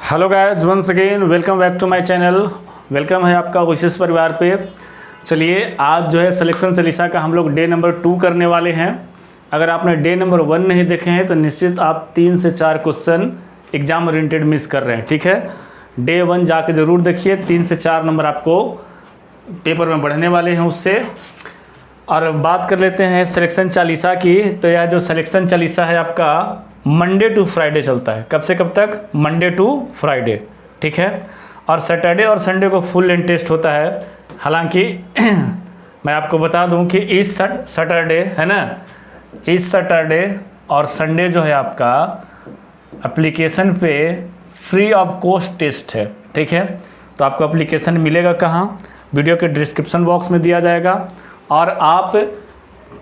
Hello guys, once again welcome back to my channel. Welcome है आपका oasis परिवार पे। चलिए आज जो है सिलेक्शन चालीसा का हम लोग डे नंबर 2 करने वाले हैं। अगर आपने डे नंबर 1 नहीं देखे हैं तो निश्चित आप 3 से 4 क्वेश्चन एग्जाम ओरिएंटेड मिस कर रहे हैं। ठीक है, डे 1 जाके ज़रूर देखिए, 3 से 4 नंबर आपको पेपर में बढ़ने वाले हैं उससे। और बात कर लेते हैं सिलेक्शन चालीसा की। तो यह जो सिलेक्शन चालीसा है आपका मंडे टू फ्राइडे चलता है। कब से कब तक? Monday to Friday. ठीक है, और सैटरडे और संडे को फुल लेंथ टेस्ट होता है। हालांकि मैं आपको बता दूं कि इस सैटरडे है ना, इस सैटरडे और संडे जो है आपका एप्लीकेशन पे फ्री ऑफ कॉस्ट टेस्ट है। ठीक है, तो आपको एप्लीकेशन मिलेगा कहाँ? वीडियो के डिस्क्रिप्शन बॉक्स में दिया जाएगा, और आप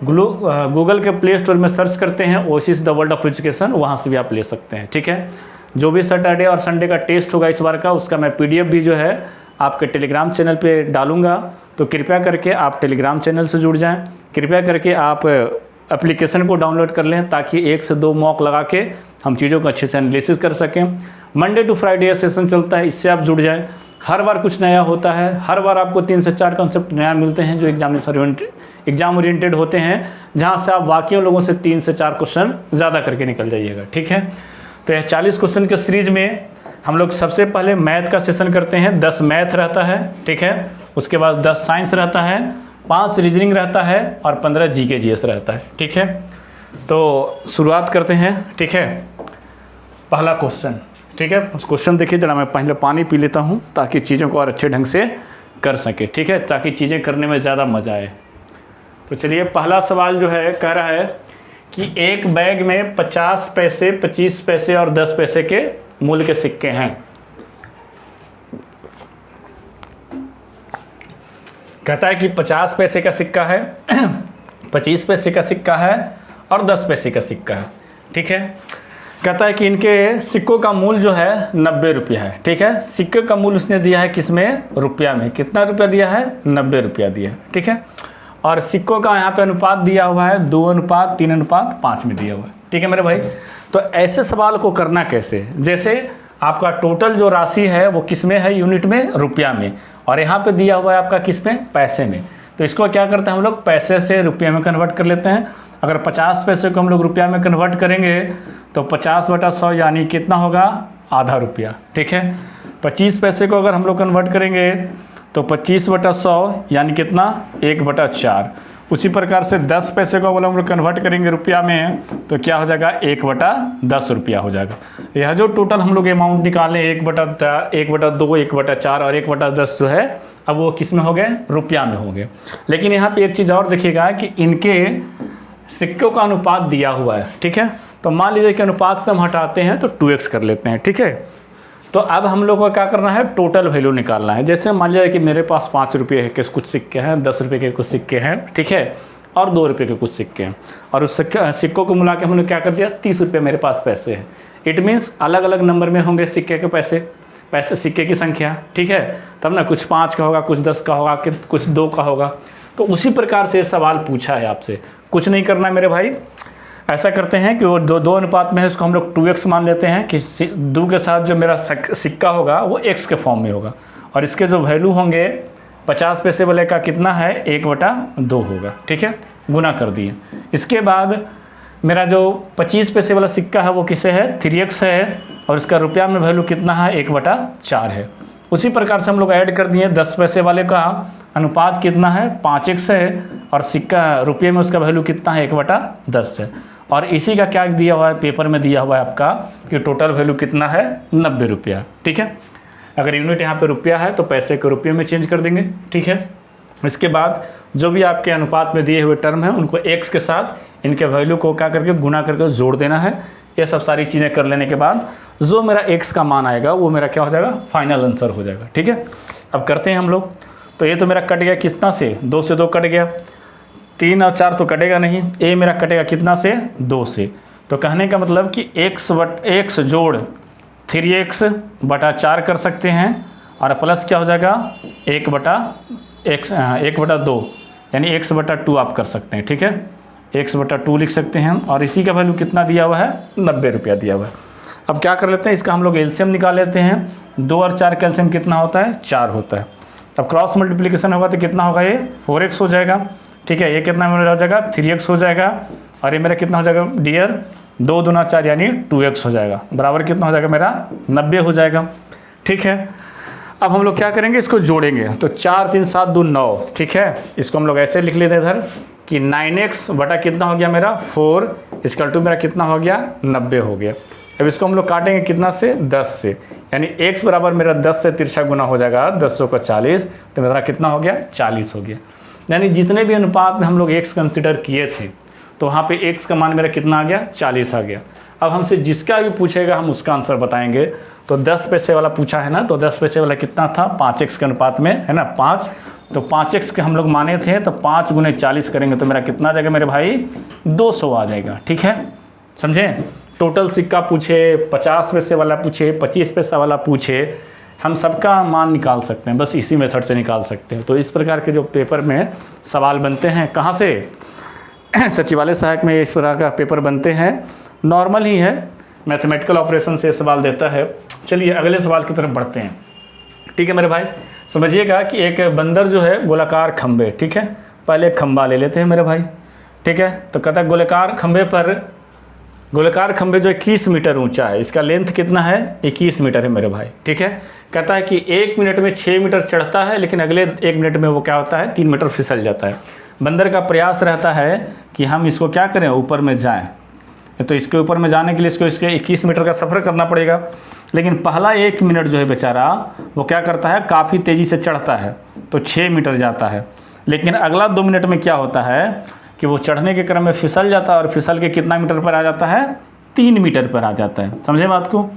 गूगल के प्ले स्टोर में सर्च करते हैं oasis the world of education, वहाँ से भी आप ले सकते हैं। ठीक है, जो भी सैटरडे और संडे का टेस्ट होगा इस बार का, उसका मैं पीडीएफ भी जो है आपके टेलीग्राम चैनल पे डालूंगा। तो कृपया करके आप टेलीग्राम चैनल से जुड़ जाएं, कृपया करके आप एप्लीकेशन को डाउनलोड कर लें, ताकि 1 से 2 मॉक लगा के हम चीज़ों को अच्छे से एनालिसिस कर सकें। मंडे टू फ्राइडे सेशन चलता है, इससे आप जुड़ जाएं। हर बार कुछ नया होता है, हर बार आपको 3 से 4 कॉन्सेप्ट नया मिलते हैं जो एग्जाम ओरिएंटेड होते हैं, जहां से आप बाकी लोगों से 3 से 4 क्वेश्चन ज़्यादा करके निकल जाइएगा। ठीक है, तो यह 40 क्वेश्चन के सीरीज में हम लोग सबसे पहले मैथ का सेशन करते हैं। 10 मैथ रहता है। ठीक है, उसके बाद 10 साइंस रहता है, 5 रीजनिंग रहता है और 15 जीके जीएस रहता है। ठीक है, तो शुरुआत करते हैं। ठीक है, पहला क्वेश्चन। ठीक है, उस क्वेश्चन देखिए जरा, मैं पहले पानी पी लेता हूँ ताकि चीज़ों को और अच्छे ढंग से कर सके। ठीक है, ताकि चीज़ें करने में ज़्यादा मज़ा आए। तो चलिए, पहला सवाल जो है कह रहा है कि एक बैग में 50 पैसे, 25 पैसे और 10 पैसे के मूल्य के सिक्के हैं। कहता है कि 50 पैसे का सिक्का है, 25 पैसे का सिक्का है और 10 पैसे का सिक्का है। ठीक है, कहता है कि इनके सिक्कों का मूल्य जो है 90 रुपया है। ठीक है, सिक्के का मूल्य उसने दिया है किसमें? रुपया में। कितना रुपया दिया है? 90 रुपया दिया है। ठीक है, और सिक्कों का यहाँ पे अनुपात दिया हुआ है 2:3:5 में दिया हुआ है। ठीक है मेरे भाई, तो ऐसे सवाल को करना कैसे? जैसे आपका टोटल जो राशि है वो किस में है? यूनिट में, रुपया में, और यहाँ पे दिया हुआ है आपका किस में? पैसे में। तो इसको क्या करते हैं हम लोग? पैसे से रुपये में कन्वर्ट कर लेते हैं। अगर 50 पैसे को हम लोग रुपया में कन्वर्ट करेंगे तो 50/100 यानी कितना होगा? आधा रुपया। ठीक है, 25 पैसे को अगर हम लोग कन्वर्ट करेंगे तो 25/100 यानी कितना? 1/4। उसी प्रकार से 10 पैसे को अगर हम लोग कन्वर्ट करेंगे रुपया में तो क्या हो जाएगा? 1/10 रुपया हो जाएगा। यह जो टोटल हम लोग अमाउंट निकालें 1/2, 1/4 और 1/10 जो है, अब वो किस में हो गए? रुपया में हो गए। लेकिन यहाँ पे एक चीज़ और देखिएगा कि इनके सिक्कों का अनुपात दिया हुआ है। ठीक है, तो मान लीजिए कि अनुपात से हम हटाते हैं तो 2x कर लेते हैं। ठीक है, तो अब हम लोग को क्या करना है? टोटल वैल्यू निकालना है। जैसे मान लीजिए कि मेरे पास 5 रुपये के कुछ सिक्के हैं, 10 रुपये के कुछ सिक्के हैं, ठीक है, और 2 रुपये के कुछ सिक्के हैं, और उस सिक्कों को मिला के हमने क्या कर दिया? 30 रुपये मेरे पास पैसे हैं। इट मीन्स अलग अलग नंबर में होंगे सिक्के के पैसे, सिक्के की संख्या। ठीक है, तब ना कुछ 5 का होगा, कुछ 10 का होगा, कुछ 2 का होगा। तो उसी प्रकार से सवाल पूछा है आपसे। कुछ नहीं करना है मेरे भाई, ऐसा करते हैं कि वो 2 अनुपात में है, उसको हम लोग 2x मान लेते हैं कि 2 के साथ जो मेरा सिक्का होगा वो x के फॉर्म में होगा, और इसके जो वैल्यू होंगे 50 पैसे वाले का कितना है? 1/2 होगा। ठीक है, गुना कर दिए। इसके बाद मेरा जो 25 पैसे वाला सिक्का है वो किसे है? 3x है, और इसका रुपया में वैल्यू कितना है? 1/4 है। उसी प्रकार से हम लोग ऐड कर दिए। 10 पैसे वाले का अनुपात कितना है? 5x है, और सिक्का रुपये में उसका वैल्यू कितना है? 1/10 है। और इसी का क्या दिया हुआ है? पेपर में दिया हुआ है आपका कि टोटल वैल्यू कितना है? 90 रुपया। ठीक है, अगर यूनिट यहाँ पे रुपया है तो पैसे को रुपये में चेंज कर देंगे। ठीक है, इसके बाद जो भी आपके अनुपात में दिए हुए टर्म हैं उनको x के साथ इनके वैल्यू को क्या करके गुना करके जोड़ देना है। ये सब सारी चीज़ें कर लेने के बाद जो मेरा x का मान आएगा वो मेरा क्या हो जाएगा? फाइनल आंसर हो जाएगा। ठीक है, अब करते हैं हम लोग। तो ये तो मेरा कट गया कितना से? 2 से 2 कट गया, 3 और 4 तो कटेगा नहीं। ए मेरा कटेगा कितना से? 2 से। तो कहने का मतलब कि x जोड़ 3x/4 कर सकते हैं, और प्लस क्या हो जाएगा? 1/2 यानी x/2 आप कर सकते हैं। ठीक है, x/2 लिख सकते हैं, और इसी का वैल्यू कितना दिया हुआ है? 90 रुपया दिया हुआ है। अब क्या कर लेते हैं, इसका हम लोग एलसीएम निकाल लेते हैं। 2 और 4 का एलसीएम कितना होता है, 4 होता है। अब क्रॉस मल्टीप्लिकेशन होगा तो कितना होगा, ये 4x हो जाएगा। ठीक है, ये कितना मेरा हो जाएगा, 3x हो जाएगा। और ये मेरा कितना हो जाएगा डियर, 2 दूना 4 यानी 2x हो जाएगा। बराबर कितना हो जाएगा मेरा, 90 हो जाएगा। ठीक है, अब हम लोग क्या करेंगे, इसको जोड़ेंगे। तो 4 3 7 2 9। ठीक है, इसको हम लोग ऐसे लिख लेते हैं इधर कि 9x बटा कितना हो गया मेरा 4 इक्वल टू मेरा कितना हो गया 90 हो गया। अब इसको हम लोग काटेंगे कितना से, 10 से, यानी x बराबर मेरा 10 से तिरछा गुना हो जाएगा 10 को 40, तो मेरा कितना हो गया 40 हो गया। यानी जितने भी अनुपात में हम लोग x कंसिडर किए थे तो वहाँ पे x का मान मेरा कितना आ गया, 40 आ गया। अब हमसे जिसका भी पूछेगा हम उसका आंसर बताएंगे। तो 10 पैसे वाला पूछा है ना, तो 10 पैसे वाला कितना था, 5x के अनुपात में है ना 5, तो 5x के हम लोग माने थे, तो 5 गुने 40 करेंगे तो मेरा कितना आ जाएगा मेरे भाई, 200 आ जाएगा। ठीक है, समझे। टोटल सिक्का पूछे, 50 पैसे वाला पूछे, 25 पैसा वाला पूछे, हम सबका मान निकाल सकते हैं, बस इसी मेथड से निकाल सकते हैं। तो इस प्रकार के जो पेपर में सवाल बनते हैं, कहाँ से, सचिवालय सहायक में इस प्रकार का पेपर बनते हैं। नॉर्मल ही है, मैथमेटिकल ऑपरेशन से सवाल देता है। चलिए अगले सवाल की तरफ बढ़ते हैं। ठीक है मेरे भाई, समझिएगा कि एक बंदर जो है गोलाकार खंबे, ठीक है, पहले खंबा ले लेते हैं मेरे भाई। ठीक है, तो कहता है गोलाकार खंबे जो 21 मीटर ऊंचा है, इसका लेंथ कितना है, 21 मीटर है मेरे भाई। ठीक है, कहता है कि 1 मिनट में 6 मीटर चढ़ता है, लेकिन अगले 1 मिनट में वो क्या होता है, 3 मीटर फिसल जाता है। बंदर का प्रयास रहता है कि हम इसको क्या करें, ऊपर में जाएं। तो इसके ऊपर में जाने के लिए इसको इसके 21 मीटर का सफ़र करना पड़ेगा। लेकिन पहला 1 मिनट जो है बेचारा वो क्या करता है, काफ़ी तेज़ी से चढ़ता है, तो 6 मीटर जाता है। लेकिन अगला 2 मिनट में क्या होता है कि वो चढ़ने के क्रम में फिसल जाता है, और फिसल के कितना मीटर पर आ जाता है, 3 मीटर पर आ जाता है। समझे बात को।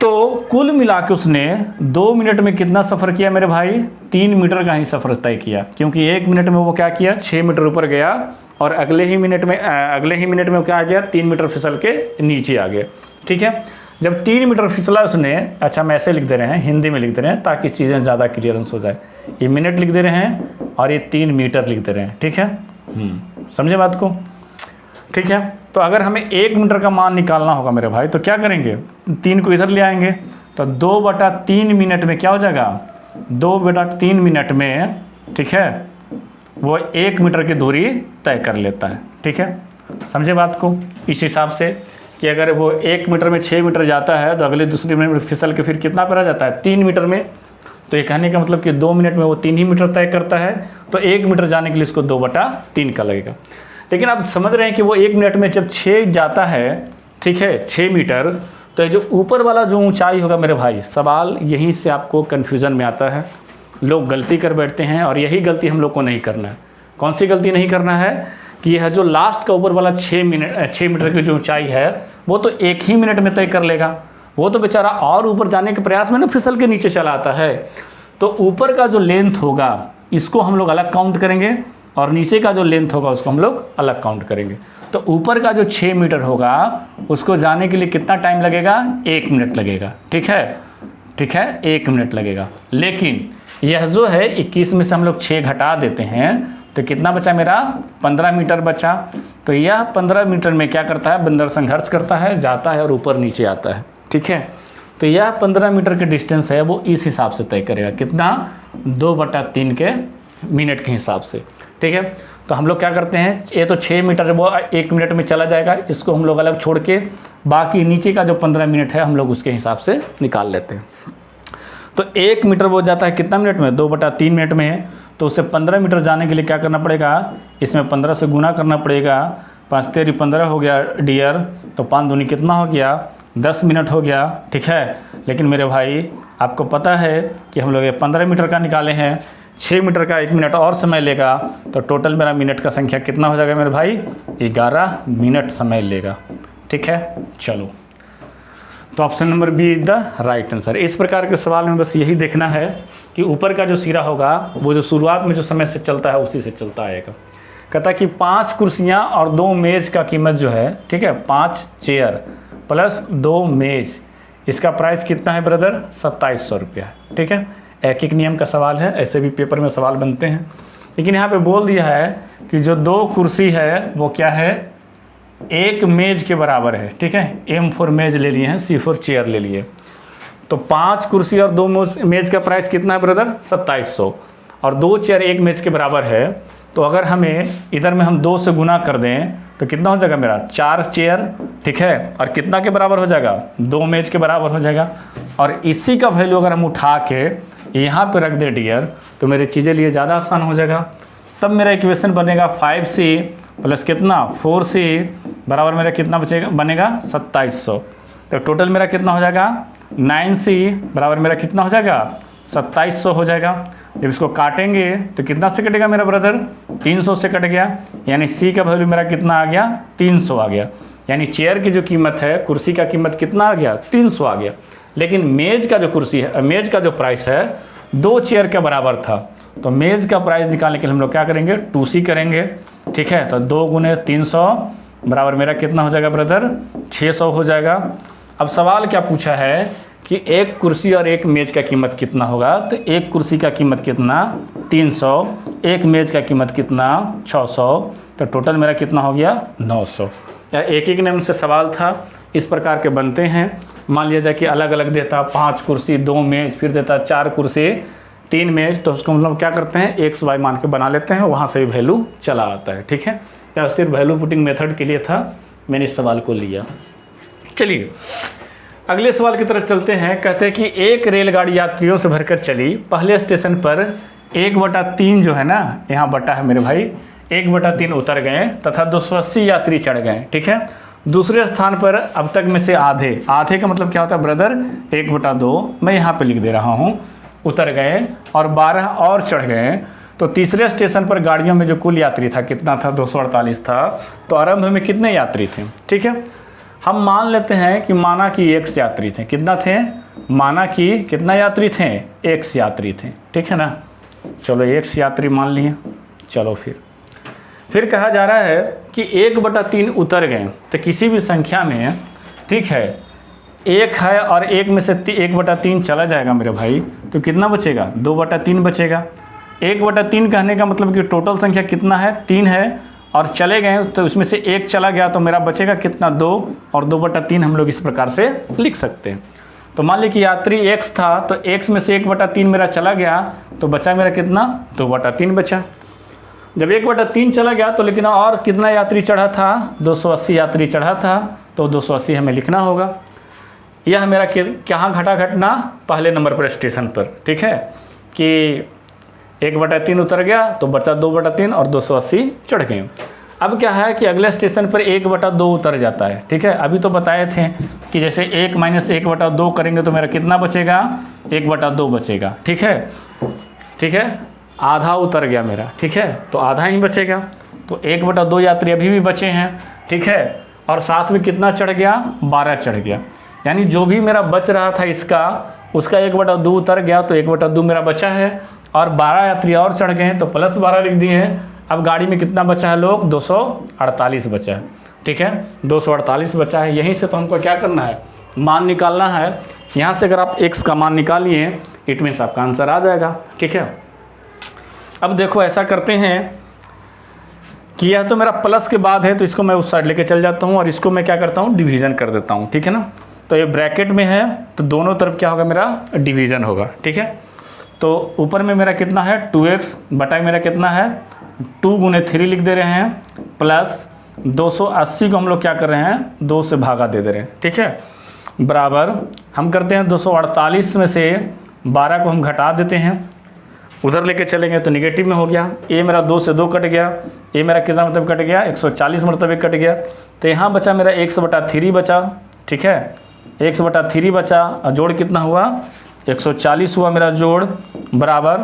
तो कुल मिला के उसने 2 मिनट में कितना सफ़र किया मेरे भाई, 3 मीटर का ही सफ़र तय किया, क्योंकि 1 मिनट में वो क्या किया, 6 मीटर ऊपर गया, और अगले ही मिनट में क्या आ गया, 3 मीटर फिसल के नीचे आ गया। ठीक है, जब 3 मीटर फिसला उसने, अच्छा मैं ऐसे लिख दे रहे हैं, हिंदी में लिख दे रहे हैं ताकि चीज़ें ज़्यादा क्लियरेंस हो जाए। ये मिनट लिख दे रहे हैं और ये 3 मीटर लिख दे रहे हैं। ठीक है, समझे बात को। ठीक है, तो अगर हमें 1 मीटर का मान निकालना होगा मेरे भाई, तो क्या करेंगे, 3 को इधर ले आएंगे, तो 2/3 मिनट में क्या हो जाएगा, 2/3 मिनट में, ठीक है, वो 1 मीटर की दूरी तय कर लेता है। ठीक है, समझे बात को। इस हिसाब से कि अगर वो 1 मीटर में 6 मीटर जाता है, तो अगले दूसरे मिनट में फिसल के फिर कितना पर आ जाता है, 3 मीटर में। तो ये कहने का मतलब कि 2 मिनट में वो 3 ही मीटर तय करता है, तो 1 मीटर जाने के लिए इसको 2/3 का लगेगा। लेकिन आप समझ रहे हैं कि वो 1 मिनट में जब 6 जाता है, ठीक है, 6 मीटर, तो ये जो ऊपर वाला जो ऊंचाई होगा मेरे भाई, सवाल यहीं से आपको कन्फ्यूज़न में आता है। लोग गलती कर बैठते हैं, और यही गलती हम लोग को नहीं करना है। कौन सी गलती नहीं करना है कि यह जो लास्ट का ऊपर वाला 6 मीटर की जो ऊंचाई है, वो तो 1 ही मिनट में तय कर लेगा। वो तो बेचारा और ऊपर जाने के प्रयास में ना फिसल के नीचे चला आता है। तो ऊपर का जो लेंथ होगा इसको हम लोग अलग काउंट करेंगे, और नीचे का जो लेंथ होगा उसको हम लोग अलग काउंट करेंगे। तो ऊपर का जो 6 मीटर होगा उसको जाने के लिए कितना टाइम लगेगा, 1 मिनट लगेगा। ठीक है, ठीक है, 1 मिनट लगेगा। लेकिन यह जो है 21 में से हम लोग 6 घटा देते हैं, तो कितना बचा मेरा, 15 मीटर बचा। तो यह 15 मीटर में क्या करता है, बंदर संघर्ष करता है, जाता है और ऊपर नीचे आता है। ठीक है, तो यह 15 मीटर के डिस्टेंस है, वो इस हिसाब से तय करेगा, कितना, 2/3 के मिनट के हिसाब से। ठीक है, तो हम लोग क्या करते हैं, ये तो 6 मीटर वो 1 मिनट में चला जाएगा, इसको हम लोग अलग छोड़ के बाकी नीचे का जो 15 मिनट है हम लोग उसके हिसाब से निकाल लेते हैं। तो 1 मीटर वो जाता है कितना मिनट में, 2/3 मिनट में। तो उसे 15 मीटर जाने के लिए क्या करना पड़ेगा, इसमें 15 से गुना करना पड़ेगा। 5 तेरी 15 हो गया डियर, तो 5 दूनी कितना हो गया, 10 मिनट हो गया। ठीक है, लेकिन मेरे भाई आपको पता है कि हम लोग ये 15 मीटर का निकाले हैं, 6 मीटर का 1 मिनट और समय लेगा, तो टोटल मेरा मिनट का संख्या कितना हो जाएगा मेरे भाई, 11 मिनट समय लेगा। ठीक है, चलो, तो option number B is the right answer. इस प्रकार के सवाल में बस यही देखना है कि ऊपर का जो सिरा होगा वो जो शुरुआत में जो समय से चलता है उसी से चलता आएगा। कहता है कि 5 कुर्सियाँ और 2 मेज का कीमत जो है, ठीक है, 5 चेयर प्लस 2 मेज, इसका प्राइस कितना है ब्रदर, 2700 रुपया। ठीक है, एक नियम का सवाल है, ऐसे भी पेपर में सवाल बनते हैं। लेकिन यहाँ पे बोल दिया है कि जो 2 कुर्सी है वो क्या है, एक मेज के बराबर है, ठीक है। M4 मेज ले लिए हैं, C4 चेयर ले लिए, तो 5 कुर्सी और 2 मेज का प्राइस कितना है ब्रदर? 2700। और 2 चेयर 1 मेज के बराबर है, तो अगर हमें इधर में हम 2 से गुना कर दें तो कितना हो जाएगा मेरा? 4 चेयर, ठीक है। और कितना के बराबर हो जाएगा? 2 मेज के बराबर हो जाएगा। और इसी का वैल्यू अगर हम उठा के यहाँ पे रख दे डियर, तो मेरी चीज़ें लिए ज़्यादा आसान हो जाएगा। तब मेरा इक्वेशन बनेगा 5C प्लस कितना? 4C बराबर मेरा कितना बचेगा? बनेगा 2700। तो टोटल मेरा कितना हो जाएगा? 9C बराबर मेरा कितना हो जाएगा? 2700 हो जाएगा। जब इसको काटेंगे तो कितना से कटेगा मेरा ब्रदर? 300 से कट गया, यानी C का वैल्यू मेरा कितना आ गया? 300 आ गया। यानी चेयर की जो कीमत है, कुर्सी का कीमत कितना आ गया? 300 आ गया। लेकिन मेज का जो कुर्सी है, मेज का जो प्राइस है 2 चेयर के बराबर था, तो मेज का प्राइस निकालने के लिए हम लोग क्या करेंगे? 2C करेंगे, ठीक है। तो 2 गुने 300 बराबर मेरा कितना हो जाएगा ब्रदर? 600 हो जाएगा। अब सवाल क्या पूछा है कि एक कुर्सी और एक मेज का कीमत कितना होगा? तो एक कुर्सी का कीमत कितना? 300, एक मेज का कीमत कितना? 600, तो टोटल मेरा कितना हो गया? 900। या एक एक नेम से सवाल था, इस प्रकार के बनते हैं। मान लिया जाए कि अलग अलग देता 5 कुर्सी 2 मेज, फिर देता 4 कुर्सी 3 मेज, तो उसको मतलब क्या करते हैं? एक्स वाई मान के बना लेते हैं, वहाँ से भी वैल्यू चला आता है, ठीक है। या सिर्फ वैल्यू पुटिंग मेथड के लिए था, मैंने इस सवाल को लिया। चलिए अगले सवाल की तरफ चलते हैं। कहते हैं कि एक रेलगाड़ी यात्रियों से भरकर चली, पहले स्टेशन पर 1/3 जो है ना, यहाँ बटा है मेरे भाई, 1/3 उतर गए तथा 280 यात्री चढ़ गए, ठीक है। दूसरे स्थान पर अब तक में से आधे का मतलब क्या होता है ब्रदर? 1/2, मैं यहाँ पे लिख दे रहा हूँ, उतर गए और 12 और चढ़ गए। तो तीसरे स्टेशन पर गाड़ियों में जो कुल यात्री था कितना था? 248 था। तो आरंभ में कितने यात्री थे? ठीक है, हम मान लेते हैं कि माना कि x यात्री थे। कितना थे? माना कि कितना यात्री थे? x यात्री थे, ठीक है ना। चलो x यात्री मान लिए। चलो फिर कहा जा रहा है कि 1/3 उतर गए, तो किसी भी संख्या में, ठीक है, 1 है और 1 में से 1/3 चला जाएगा मेरे भाई, तो कितना बचेगा? 2/3 बचेगा। 1/3 कहने का मतलब कि टोटल संख्या कितना है? 3 है, और चले गए तो उसमें से 1 चला गया, तो मेरा बचेगा कितना? 2, और 2/3 हम लोग इस प्रकार से लिख सकते हैं। तो मान लीजिए कि यात्री x था, तो x में से 1/3 मेरा चला गया, तो बचा मेरा कितना? 2/3 बचा। जब 1/3 चला गया तो लेकिन और कितना यात्री चढ़ा था? 280 यात्री चढ़ा था, तो 280 हमें लिखना होगा। यह मेरा कहाँ घटना? पहले नंबर पर स्टेशन पर, ठीक है, कि 1/3 उतर गया तो बचा 2/3 और 280 चढ़ गए। अब क्या है कि अगले स्टेशन पर 1/2 उतर जाता है, ठीक है। अभी तो बताए थे कि जैसे 1 - 1/2 करेंगे तो मेरा कितना बचेगा? 1/2 बचेगा, ठीक है। आधा उतर गया मेरा, ठीक है, तो आधा ही बचेगा। तो 1/2 यात्री अभी भी बचे हैं, ठीक है, और साथ में कितना चढ़ गया? 12 चढ़ गया। यानी जो भी मेरा बच रहा था उसका 1/2 उतर गया, तो 1/2 मेरा बचा है, और 12 यात्री और चढ़ गए हैं तो प्लस 12 लिख दिए हैं। अब गाड़ी में कितना बचा है लोग? 248 बचा है, ठीक है, 248 बचा है। यहीं से तो हमको क्या करना है? मान निकालना है। यहाँ से अगर आप x का मान निकालिए, इट मीन्स आपका आंसर आ जाएगा, ठीक है। अब देखो ऐसा करते हैं कि यह तो मेरा प्लस के बाद है, तो इसको मैं उस साइड लेके चल जाता हूँ और इसको मैं क्या करता हूँ? डिवीज़न कर देता हूँ, ठीक है ना। तो ये ब्रैकेट में है, तो दोनों तरफ क्या होगा? मेरा डिवीज़न होगा, ठीक है। तो ऊपर में मेरा कितना है? 2x बटा मेरा कितना है? 2 गुने 3 लिख दे रहे हैं, प्लस 280 को हम लोग क्या कर रहे हैं? 2 से भागा दे रहे हैं, ठीक है, बराबर हम करते हैं 248 में से 12 को हम घटा देते हैं, उधर लेके चलेंगे तो निगेटिव में हो गया। ये मेरा 2 से 2 कट गया, ये मेरा कितना मतलब कट गया? 140 मरतबे कट गया। तो यहाँ बचा मेरा 1/3 बचा, ठीक है, 1/3 बचा, और जोड़ कितना हुआ? 140 हुआ मेरा जोड़, बराबर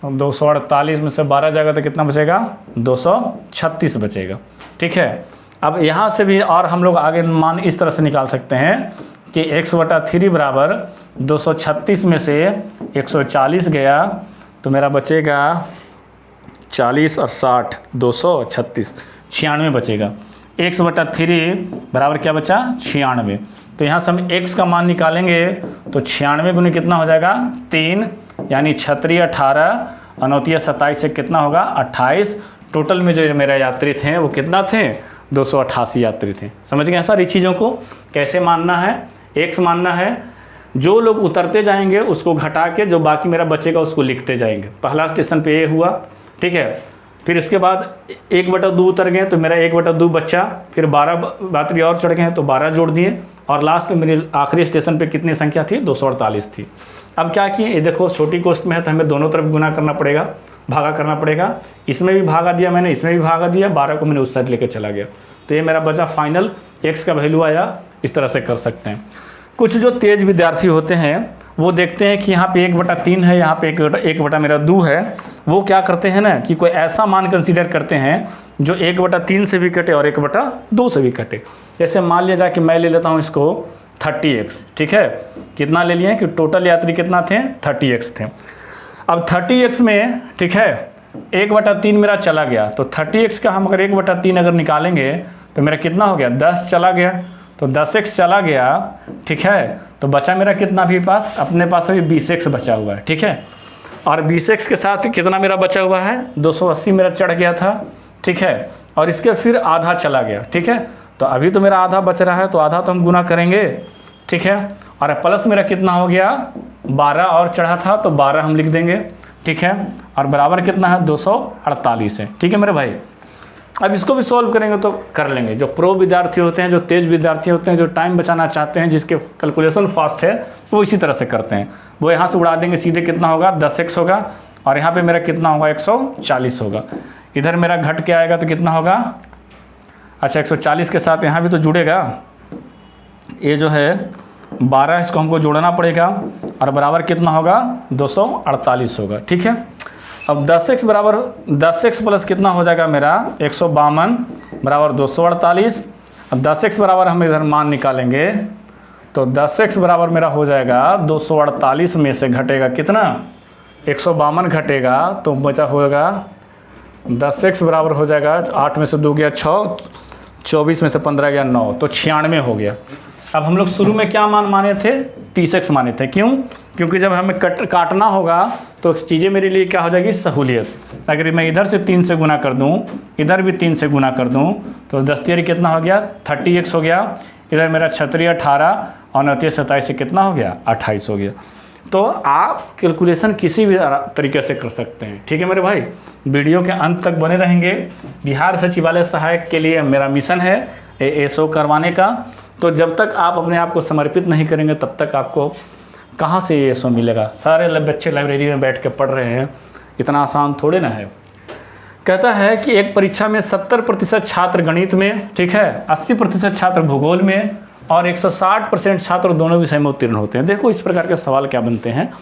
248 में से 12 जाएगा तो कितना बचेगा? 236 बचेगा, ठीक है। अब यहाँ से भी और हम लोग आगे मान इस तरह से निकाल सकते हैं कि 1/3 बराबर 236 में से 140 गया, तो मेरा बचेगा 40 और 60, 236, 96 बचेगा। 1/3 बराबर क्या बचा? 96। तो यहाँ से हम x का मान निकालेंगे तो 96 गुने कितना हो जाएगा? 3, यानी 36 18, 29 27 से कितना होगा? 28। टोटल में जो मेरा यात्री थे वो कितना थे? 288 यात्री थे। समझ गए सारी चीज़ों को कैसे मानना है, एक्स मानना है, जो लोग उतरते जाएंगे उसको घटा के जो बाकी मेरा बचेगा उसको लिखते जाएंगे। पहला स्टेशन पे ए हुआ, ठीक है, फिर इसके बाद 1/2 उतर गए तो मेरा 1/2 बच्चा, फिर 12 यात्री और चढ़ गए तो 12 जोड़ दिए, और लास्ट में मेरी आखिरी स्टेशन पे कितनी संख्या थी, 248 थी। अब क्या किए, ये देखो छोटी कोष्ट में है तो हमें दोनों तरफ गुना करना पड़ेगा, भागा करना पड़ेगा। इसमें भी भागा दिया मैंने, इसमें भी भागा दिया, 12 को मैंने उस साइड लेके चला गया, तो ये मेरा बचा फाइनल एक्स का वैल्यू आया। इस तरह से कर सकते हैं। कुछ जो तेज़ विद्यार्थी होते हैं वो देखते हैं कि यहाँ पे 1/3 है, यहाँ पे 1 मेरा 2 है, वो क्या करते हैं ना कि कोई ऐसा मान कंसीडर करते हैं जो 1/3 से भी कटे और 1/2 से भी कटे। जैसे मान लिया जाए कि मैं ले लेता हूँ इसको 30x, ठीक है, कितना ले लिए कि टोटल यात्री कितना थे, 30x थे। अब 30x में, ठीक है, 1/3 मेरा चला गया, तो 30x का हम अगर 1/3 अगर निकालेंगे तो मेरा कितना हो गया, 10 चला गया, तो 10x चला गया, ठीक है, तो बचा मेरा कितना भी पास, अपने पास अभी 20x बचा हुआ है, ठीक है, और 20x के साथ कितना मेरा बचा हुआ है, 280 मेरा चढ़ गया था, ठीक है, और इसके फिर आधा चला गया, ठीक है, तो अभी तो मेरा आधा बच रहा है, तो आधा तो हम गुना करेंगे, ठीक है, और प्लस मेरा कितना हो गया, 12 और चढ़ा था तो 12 हम लिख देंगे, ठीक है, और बराबर कितना है, 248 है, ठीक है मेरे भाई। अब इसको भी सॉल्व करेंगे तो कर लेंगे। जो प्रो विद्यार्थी होते हैं, जो तेज़ विद्यार्थी होते हैं, जो टाइम बचाना चाहते हैं, जिसके कैलकुलेशन फास्ट है, वो इसी तरह से करते हैं। वो यहाँ से उड़ा देंगे, सीधे कितना होगा, 10x होगा, और यहाँ पे मेरा कितना होगा, 140 होगा। इधर मेरा घट के आएगा तो कितना होगा, अच्छा 140 के साथ यहाँ भी तो जुड़ेगा, ये जो है 12, इसको हमको जोड़ना पड़ेगा, और बराबर कितना होगा, 248 होगा, ठीक है। अब 10x बराबर 10x प्लस कितना हो जाएगा मेरा, 152 बराबर 248। अब 10x बराबर हम इधर मान निकालेंगे तो 10x बराबर मेरा हो जाएगा 248 में से घटेगा कितना, 152 घटेगा तो बचा होगा 10x बराबर हो जाएगा 8 में से 2 गया 6, 24 में से 15 गया 9, तो 96 हो गया। अब हम लोग शुरू में क्या माने थे, 30x माने थे, क्यों, क्योंकि जब हमें काटना होगा तो चीज़ें मेरे लिए क्या हो जाएगी, सहूलियत। अगर मैं इधर से 3 से गुना कर दूं, इधर भी 3 से गुना कर दूं, तो 10 तिहरी कितना हो गया, 30x हो गया, इधर मेरा 36 18 और 29 27 से कितना हो गया, 28 हो गया। तो आप कैलकुलेशन किसी भी तरीके से कर सकते हैं, ठीक है मेरे भाई। वीडियो के अंत तक बने रहेंगे। बिहार सचिवालय सहायक के लिए मेरा मिशन है ASO करवाने का, तो जब तक आप अपने आप को समर्पित नहीं करेंगे तब तक आपको कहाँ से ASO मिलेगा। सारे बच्चे लाइब्रेरी में बैठ के पढ़ रहे हैं, इतना आसान थोड़े ना है। कहता है कि एक परीक्षा में 70% छात्र गणित में, ठीक है, 80% छात्र भूगोल में और 160% छात्र दोनों विषय में उत्तीर्ण होते हैं। देखो इस प्रकार के सवाल क्या बनते हैं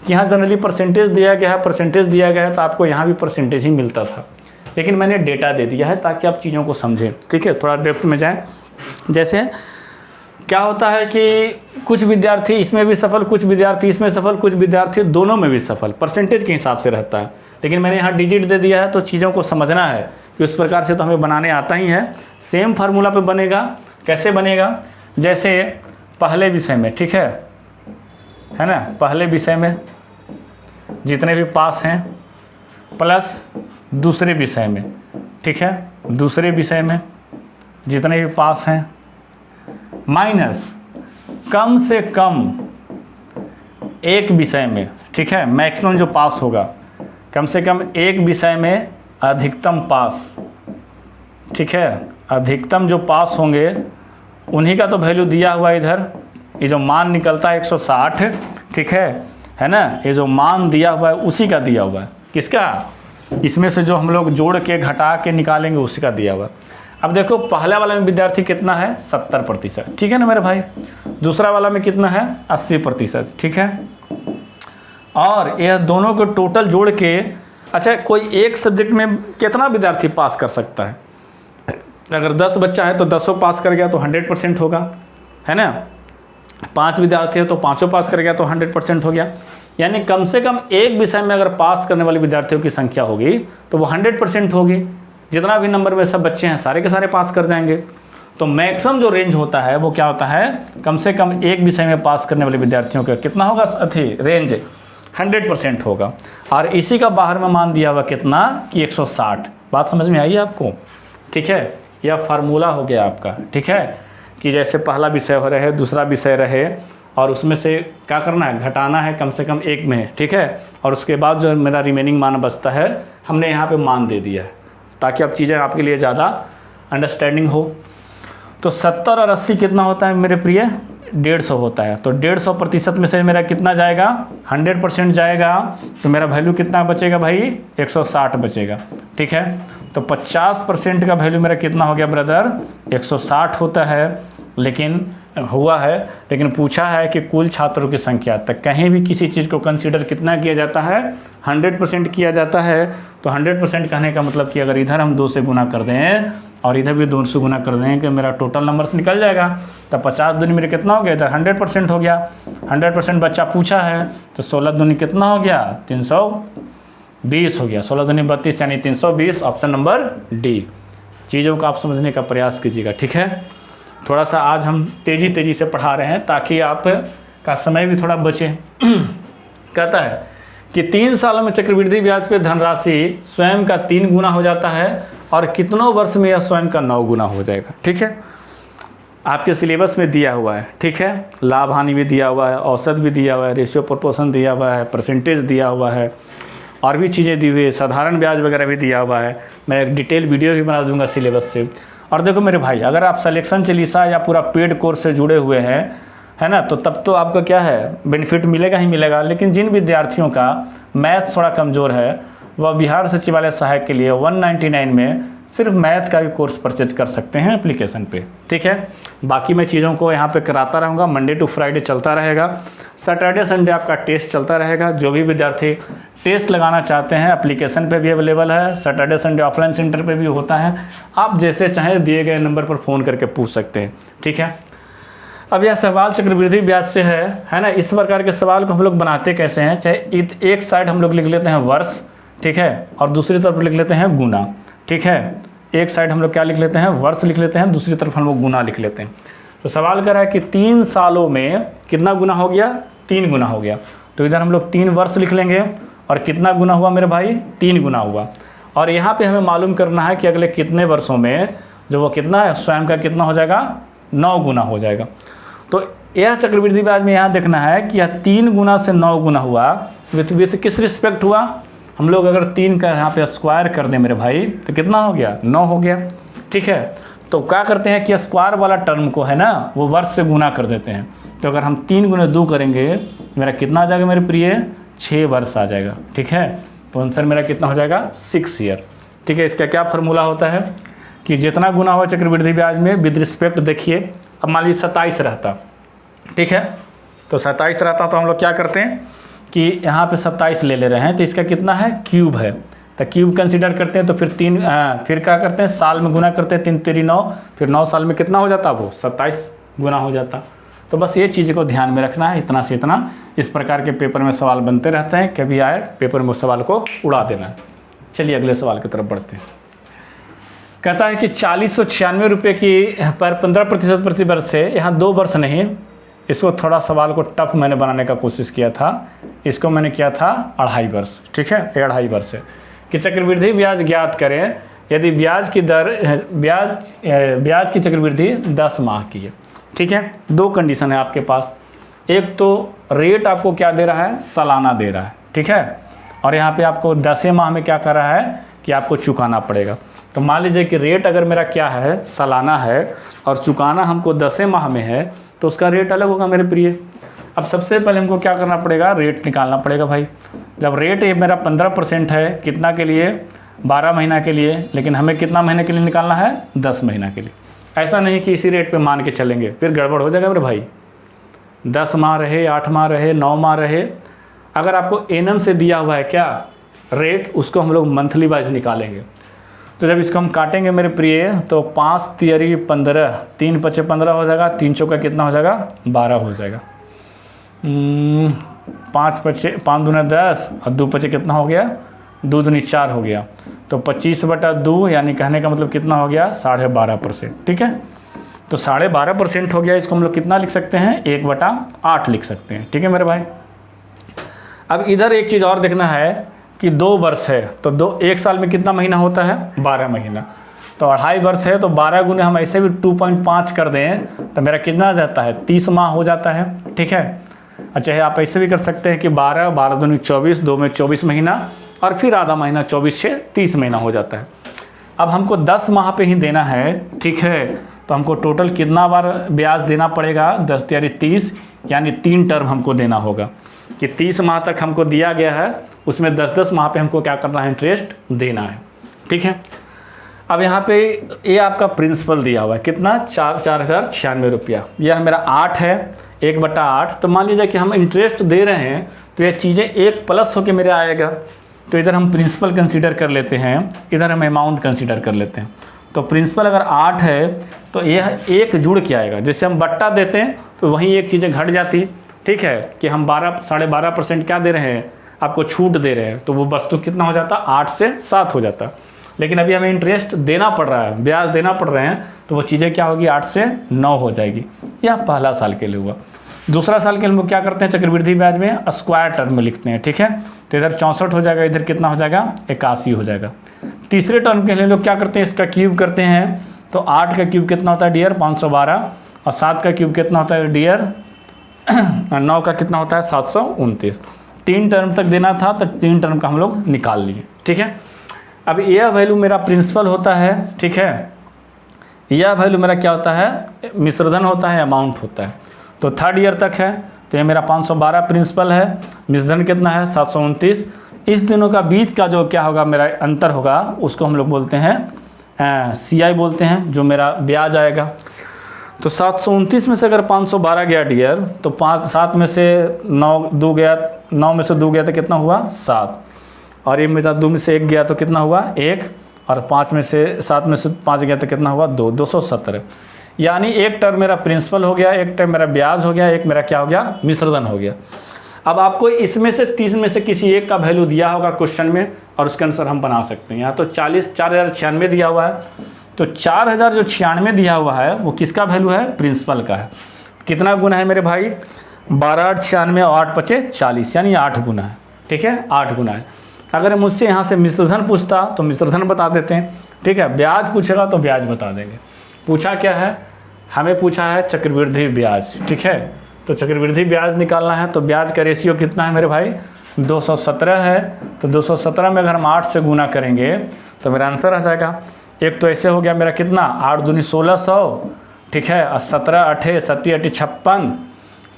कि यहाँ जनरली परसेंटेज दिया गया है, तो आपको यहाँ भी परसेंटेज ही मिलता था, लेकिन मैंने डेटा दे दिया है ताकि आप चीज़ों को समझें, ठीक है, थोड़ा डेप्थ में जाएँ। जैसे क्या होता है कि कुछ विद्यार्थी इसमें भी सफल, कुछ विद्यार्थी इसमें सफल, कुछ विद्यार्थी दोनों में भी सफल, परसेंटेज के हिसाब से रहता है, लेकिन मैंने यहाँ डिजिट दे दिया है तो चीज़ों को समझना है कि उस प्रकार से तो हमें बनाने आता ही है। सेम फार्मूला पे बनेगा, कैसे बनेगा, जैसे पहले विषय में, ठीक है ना, पहले विषय में जितने भी पास हैं प्लस दूसरे विषय में, ठीक है, दूसरे विषय में जितने भी पास हैं माइनस कम से कम एक विषय में, ठीक है, मैक्सिमम जो पास होगा, कम से कम एक विषय में अधिकतम पास, ठीक है, अधिकतम जो पास होंगे उन्हीं का तो वैल्यू दिया हुआ है इधर। ये जो मान निकलता है 160, ठीक है ना, ये जो मान दिया हुआ है उसी का दिया हुआ है, किसका, इसमें से जो हम लोग जोड़ के घटा के निकालेंगे उसी का दिया हुआ है। अब देखो पहला वाला में विद्यार्थी कितना है, 70%, ठीक है ना मेरे भाई, दूसरा वाला में कितना है, 80%, ठीक है, और यह दोनों को टोटल जोड़ के, अच्छा कोई एक सब्जेक्ट में कितना विद्यार्थी पास कर सकता है, अगर 10 बच्चा है तो 10 पास कर गया तो 100% होगा, है ना, 5 विद्यार्थी है तो 5 पास कर गया तो 100% हो गया। यानी कम से कम एक विषय में अगर पास करने वाले विद्यार्थियों की संख्या होगी तो वो 100% होगी। जितना भी नंबर में सब बच्चे हैं सारे के सारे पास कर जाएंगे। तो मैक्सिमम जो रेंज होता है वो क्या होता है, कम से कम एक विषय में पास करने वाले विद्यार्थियों का कितना होगा, रेंज 100% होगा। और इसी का बाहर में मान दिया हुआ कितना कि 160। बात समझ में आई आपको, ठीक है, यह फार्मूला हो गया आपका, ठीक है। कि जैसे पहला विषय हो रहे, दूसरा विषय रहे, और उसमें से क्या करना है, घटाना है कम से कम एक में, ठीक है। और उसके बाद जो मेरा रिमेनिंग मान बचता है, हमने यहाँ पे मान दे दिया है, ताकि अब चीज़ें आपके लिए ज़्यादा अंडरस्टैंडिंग हो। तो 70 और 80 कितना होता है मेरे प्रिय, 150 होता है। तो 150% में से मेरा कितना जाएगा, 100% जाएगा, तो मेरा वैल्यू कितना बचेगा भाई, 160 बचेगा, ठीक है। तो 50% का वैल्यू मेरा कितना हो गया ब्रदर, 160 होता है। लेकिन हुआ है, लेकिन पूछा है कि कुल छात्रों की संख्या, तक कहीं भी किसी चीज़ को कंसीडर कितना किया जाता है, 100% किया जाता है। तो 100% कहने का मतलब कि अगर इधर हम 2 से गुना कर दें और इधर भी 2 से गुना कर दें, कि मेरा टोटल नंबर्स निकल जाएगा। तब 50 दूनी मेरे कितना हो गया, इधर 100% हो गया। 100% बच्चा पूछा है, तो 16 दूनी कितना हो गया, 320 हो गया। 16 दूनी 32 यानी 320, ऑप्शन नंबर डी। चीज़ों को आप समझने का प्रयास कीजिएगा, ठीक है। थोड़ा सा आज हम तेज़ी से पढ़ा रहे हैं ताकि आप का समय भी थोड़ा बचे। कहता है कि 3 सालों में चक्रवृद्धि ब्याज पे धनराशि स्वयं का 3 गुना हो जाता है, और कितनों वर्ष में यह स्वयं का 9 गुना हो जाएगा, ठीक है। आपके सिलेबस में दिया हुआ है, ठीक है। लाभ हानि भी दिया हुआ है, औसत भी दिया हुआ है, रेशियो प्रोपोर्शन दिया हुआ है, परसेंटेज दिया हुआ है, और भी चीज़ें दी हुई है, साधारण ब्याज वगैरह भी दिया हुआ है। मैं एक डिटेल वीडियो भी बना दूंगा सिलेबस से। और देखो मेरे भाई, अगर आप सिलेक्शन चालीसा या पूरा पेड कोर्स से जुड़े हुए हैं, है ना, तो तब तो आपका क्या है, बेनिफिट मिलेगा ही मिलेगा। लेकिन जिन विद्यार्थियों का मैथ्स थोड़ा कमज़ोर है, वह बिहार सचिवालय सहायक के लिए 199 में सिर्फ मैथ का भी कोर्स परचेज कर सकते हैं एप्लीकेशन पे, ठीक है। बाकी मैं चीज़ों को यहाँ पे कराता रहूँगा, मंडे टू फ्राइडे चलता रहेगा, सैटरडे संडे आपका टेस्ट चलता रहेगा। जो भी विद्यार्थी टेस्ट लगाना चाहते हैं, एप्लीकेशन पे भी अवेलेबल है, सैटरडे संडे ऑफलाइन सेंटर पे भी होता है। आप जैसे चाहें दिए गए नंबर पर फ़ोन करके पूछ सकते हैं, ठीक है। अब यह सवाल चक्रवृद्धि ब्याज से है ना। इस प्रकार के सवाल को हम लोग बनाते कैसे हैं, चाहे एक साइड हम लोग लिख लेते हैं वर्ष, ठीक है, और दूसरी तरफ लिख लेते हैं गुना, ठीक है। एक साइड हम लोग क्या लिख लेते हैं, वर्ष लिख लेते हैं, दूसरी तरफ हम लोग गुना लिख लेते हैं। तो सवाल कर रहा है कि 3 सालों में कितना गुना हो गया, 3 गुना हो गया। तो इधर हम लोग 3 वर्ष लिख लेंगे, और कितना गुना हुआ मेरे भाई, 3 गुना हुआ। और यहाँ पे हमें मालूम करना है कि अगले कितने वर्षों में जो वो कितना है, स्वयं का कितना हो जाएगा, 9 गुना हो जाएगा। तो यह चक्रवृद्धि ब्याज में यहाँ देखना है कि यह 3 गुना से 9 गुना हुआ, विथ किस रिस्पेक्ट हुआ। हम लोग अगर 3 का यहाँ पे स्क्वायर कर दें मेरे भाई, तो कितना हो गया, 9 हो गया, ठीक है। तो क्या करते हैं कि स्क्वायर वाला टर्म को है ना, वो वर्ष से गुना कर देते हैं। तो अगर हम 3 गुना 2 करेंगे, मेरा कितना आ जाएगा मेरे प्रिय, 6 वर्ष आ जाएगा, ठीक है। तो आंसर मेरा कितना हो जाएगा, 6 ईयर, ठीक है। इसका क्या फार्मूला होता है कि जितना गुना हुआ चक्रवृद्धि ब्याज में विद रिस्पेक्ट, देखिए अब मान लीजिए 27 रहता, ठीक है। तो 27 रहता तो हम लोग क्या करते हैं कि यहाँ पे 27 ले रहे हैं, तो इसका कितना है, क्यूब है। तो क्यूब कंसीडर करते हैं, तो फिर फिर क्या करते हैं, साल में गुना करते हैं, 3 तेरी 9, फिर 9 साल में कितना हो जाता, वो 27 गुना हो जाता। तो बस ये चीज़ को ध्यान में रखना है, इतना से इतना। इस प्रकार के पेपर में सवाल बनते रहते हैं, कभी आए पेपर में सवाल को उड़ा देना है। चलिए अगले सवाल की तरफ बढ़ते हैं। कहता है कि 4096 रुपये की पर 15% प्रतिवर्ष से, यहाँ 2 वर्ष नहीं, इसको थोड़ा सवाल को टफ मैंने बनाने का कोशिश किया था। इसको मैंने किया था 2.5 वर्ष, ठीक है, 2.5 वर्ष है कि चक्रवृद्धि ब्याज ज्ञात करें यदि ब्याज की दर ब्याज की चक्रवृद्धि 10 माह की है, ठीक है। 2 कंडीशन है आपके पास, एक तो रेट आपको क्या दे रहा है, सालाना दे रहा है, ठीक है। और यहाँ पे आपको 10 माह में क्या कर रहा है कि आपको चुकाना पड़ेगा। तो मान लीजिए कि रेट अगर मेरा क्या है, सालाना है, और चुकाना हमको 10 माह में है, तो उसका रेट अलग होगा मेरे प्रिय। अब सबसे पहले हमको क्या करना पड़ेगा, रेट निकालना पड़ेगा भाई। जब रेट ये मेरा 15% है, कितना के लिए, 12 महीना के लिए, लेकिन हमें कितना महीने के लिए निकालना है, 10 महीना के लिए। ऐसा नहीं कि इसी रेट पे मान के चलेंगे, फिर गड़बड़ हो जाएगा मेरे भाई। 10 माह रहे, 8 माह रहे, 9 माह रहे, अगर आपको एनम से दिया हुआ है क्या रेट, उसको हम लोग मंथली वाइज निकालेंगे। तो जब इसको हम काटेंगे मेरे प्रिय, तो 5 तियरी 15, 3 पचे 15 हो जाएगा, 3 चौका कितना हो जाएगा, 12 हो जाएगा। 5 पचे 5 दूना 10, और 2 पचे कितना हो गया, 2 दूनी 4 हो गया। तो 25/2 यानी कहने का मतलब कितना हो गया, 12.5%, ठीक है। तो 12.5% हो गया। इसको हम लोग कितना लिख सकते हैं, 1/8 लिख सकते हैं, ठीक है मेरे भाई। अब इधर एक चीज़ और देखना है कि 2 वर्ष है, तो 1 साल में कितना महीना होता है, 12 महीना। तो 2.5 वर्ष है, तो 12 गुने हम ऐसे भी 2.5 कर दें तो मेरा कितना जाता है, 30 माह हो जाता है। ठीक है, अच्छा है, आप ऐसे भी कर सकते हैं कि 12 12 दूनी 24, 2 में 24 महीना और फिर आधा महीना 24 से 30 महीना हो जाता है। अब हमको 10 माह पे ही देना है। ठीक है, तो हमको टोटल कितना बार ब्याज देना पड़ेगा, 10 तियारी 30, यानी 3 टर्म हमको देना होगा कि 30 माह तक हमको दिया गया है, उसमें 10-10 माह पे हमको क्या करना है, इंटरेस्ट देना है। ठीक है, अब यहाँ पे ये आपका प्रिंसिपल दिया हुआ है कितना, 4,096 रुपया। यह मेरा 8 है, 1/8। तो मान लीजिए कि हम इंटरेस्ट दे रहे हैं तो ये चीज़ें 1 प्लस होके मेरे आएगा। तो इधर हम प्रिंसिपल कंसीडर कर लेते हैं, इधर हम अमाउंट कंसीडर कर लेते हैं। तो प्रिंसिपल अगर 8 है तो यह 1 जुड़ के आएगा। जैसे हम बट्टा देते हैं तो वहीं एक चीज़ें घट जाती। ठीक है, कि हम 12.5% क्या दे रहे हैं, आपको छूट दे रहे हैं, तो वो वस्तु कितना हो जाता, 8 से 7 हो जाता। लेकिन अभी हमें इंटरेस्ट देना पड़ रहा है, ब्याज देना पड़ रहे हैं, तो वो चीज़ें क्या होगी, 8 से 9 हो जाएगी। यह पहला साल के लिए हुआ। दूसरा साल के लिए हम लोग क्या करते हैं, चक्रवृद्धि ब्याज में स्क्वायर टर्म में लिखते हैं। ठीक है, तो इधर 64 हो जाएगा, इधर कितना हो जाएगा, 81 हो जाएगा। तीसरे टर्म के लिए लोग क्या करते हैं, इसका क्यूब करते हैं। तो 8 का क्यूब कितना होता है डियर, 512, और 7 का क्यूब कितना होता है डियर, 9 का कितना होता है, 729। 3 टर्म तक देना था तो 3 टर्म का हम लोग निकाल लिए। ठीक है, अब यह वैल्यू मेरा प्रिंसिपल होता है। ठीक है, यह वैल्यू मेरा क्या होता है, मिश्रधन होता है, अमाउंट होता है। तो 3rd ईयर तक है, तो ये मेरा 512 प्रिंसिपल है, मिश्रधन कितना है, 729। इस दिनों का बीच का जो क्या होगा, मेरा अंतर होगा, उसको हम लोग बोलते हैं CI बोलते हैं, जो मेरा ब्याज आएगा। तो 729 में से अगर 512 गया डियर, तो 7 में से 9 गया, 9 में से 2 गया तो कितना हुआ, 7, और ये मेरा 2 में से 1 गया तो कितना हुआ, 1, और 7 में से 5 गया तो कितना हुआ, 2, 217। यानी एक टर्म मेरा प्रिंसिपल हो गया, एक टर्म मेरा ब्याज हो गया, एक मेरा क्या हो गया, मिश्रधन हो गया। अब आपको इसमें से 30 में से किसी एक का वैल्यू दिया होगा क्वेश्चन में, और उसके अनुसार हम बना सकते हैं। यहाँ तो 4,096 दिया हुआ है, तो 4,096 दिया हुआ है, वो किसका वैल्यू है, प्रिंसिपल का है। कितना गुना है मेरे भाई, 12,98 और 8 × 5 = 40, यानी 8 गुना है। ठीक है, 8 गुना है। अगर मुझसे यहाँ से मिश्रधन पूछता तो मिश्रधन बता देते हैं। ठीक है, ब्याज पूछेगा तो ब्याज बता देंगे। पूछा क्या है, हमें पूछा है चक्रवृद्धि ब्याज। ठीक है, तो चक्रवृद्धि ब्याज निकालना है, तो ब्याज का रेशियो कितना है मेरे भाई, 217 है। तो 217 में अगर हम 8 से गुना करेंगे तो मेरा आंसर आ जाएगा। एक तो ऐसे हो गया मेरा कितना, 8 दूनी 1600। ठीक है, और 17 8 7 8 56,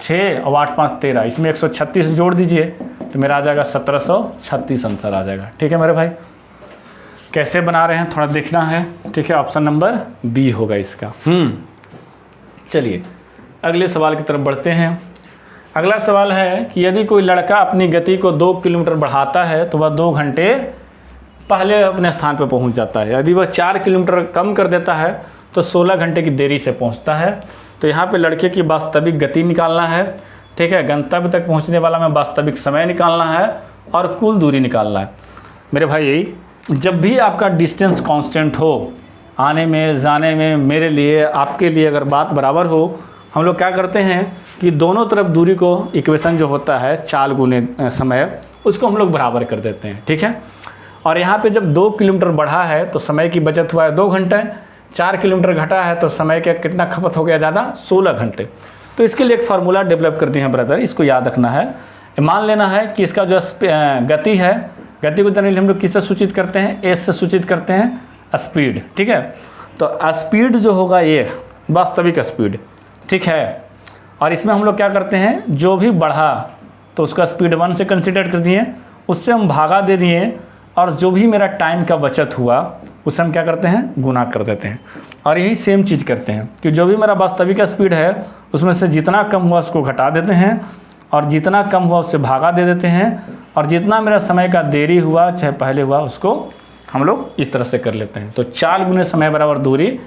6 और 8 5 13, इसमें 136 जोड़ दीजिए तो मेरा आ जाएगा 1736 आंसर आ जाएगा। ठीक है मेरे भाई, कैसे बना रहे हैं थोड़ा देखना है। ठीक है, ऑप्शन नंबर बी होगा इसका। चलिए अगले सवाल की तरफ बढ़ते हैं। अगला सवाल है कि यदि कोई लड़का अपनी गति को 2 किलोमीटर बढ़ाता है तो वह 2 घंटे पहले अपने स्थान पर पहुंच जाता है। यदि वह 4 किलोमीटर कम कर देता है तो 16 घंटे की देरी से पहुंचता है। तो यहाँ पे लड़के की वास्तविक गति निकालना है। ठीक है, गंतव्य तक पहुँचने वाला में वास्तविक समय निकालना है और कुल दूरी निकालना है। मेरे भाई, जब भी आपका डिस्टेंस कांस्टेंट हो, आने में जाने में, मेरे लिए आपके लिए अगर बात बराबर हो, हम लोग क्या करते हैं कि दोनों तरफ दूरी को, इक्वेशन जो होता है चाल गुने समय, उसको हम लोग बराबर कर देते हैं। ठीक है, और यहाँ पे जब 2 किलोमीटर बढ़ा है तो समय की बचत हुआ है 2 घंटे, 4 किलोमीटर घटा है तो समय का कितना खपत हो गया ज़्यादा, 16 घंटे। तो इसके लिए एक फार्मूला डेवलप कर दिए हैं ब्रदर, इसको याद रखना है। मान लेना है कि इसका जो गति है, गति को जनरली हम लोग किससे सूचित करते हैं, एस से सूचित करते हैं, स्पीड। ठीक है, तो स्पीड जो होगा ये वास्तविक स्पीड। ठीक है, और इसमें हम लोग क्या करते हैं, जो भी बढ़ा तो उसका स्पीड 1 से कंसिडर कर दिए, उससे हम भागा दे दिए, और जो भी मेरा टाइम का बचत हुआ उससे हम क्या करते हैं, गुना कर देते हैं। और यही सेम चीज़ करते हैं कि जो भी मेरा वास्तविक स्पीड है उसमें से जितना कम हुआ उसको घटा देते हैं, और जितना कम हुआ उससे भागा दे देते हैं, और जितना मेरा समय का देरी हुआ चाहे पहले हुआ उसको हम लोग इस तरह से कर लेते हैं। तो 4 गुने समय बराबर दूरी,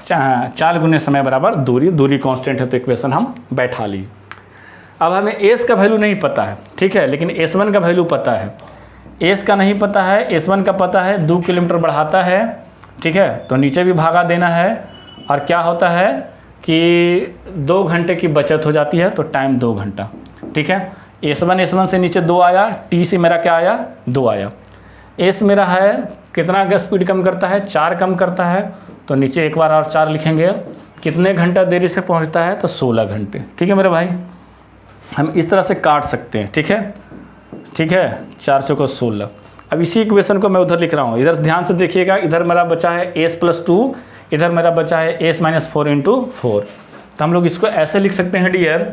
4 गुने समय बराबर दूरी, दूरी कांस्टेंट है तो इक्वेशन हम बैठा लिए। अब हमें एस का वैल्यू नहीं पता है। ठीक है, लेकिन S1 का वैल्यू पता है। एस का नहीं पता है, S1 का पता है, 2 किलोमीटर बढ़ाता है। ठीक है, तो नीचे भी भागा देना है, और क्या होता है कि 2 घंटे की बचत हो जाती है, तो टाइम 2 घंटा। ठीक है, S1 से नीचे 2 आया, T से मेरा क्या आया, 2 आया। एस मेरा है कितना का स्पीड कम करता है, 4 कम करता है, तो नीचे एक बार और 4 लिखेंगे। कितने घंटा देरी से पहुंचता है, तो 16 घंटे। ठीक है मेरे भाई, हम इस तरह से काट सकते हैं। ठीक है, ठीक है, 4 चौको 16। अब इसी इक्वेशन को मैं उधर लिख रहा हूँ, इधर ध्यान से देखिएगा, इधर मेरा बचा है s+2, इधर मेरा बचा है s-4 × 4। तो हम लोग इसको ऐसे लिख सकते हैं डियर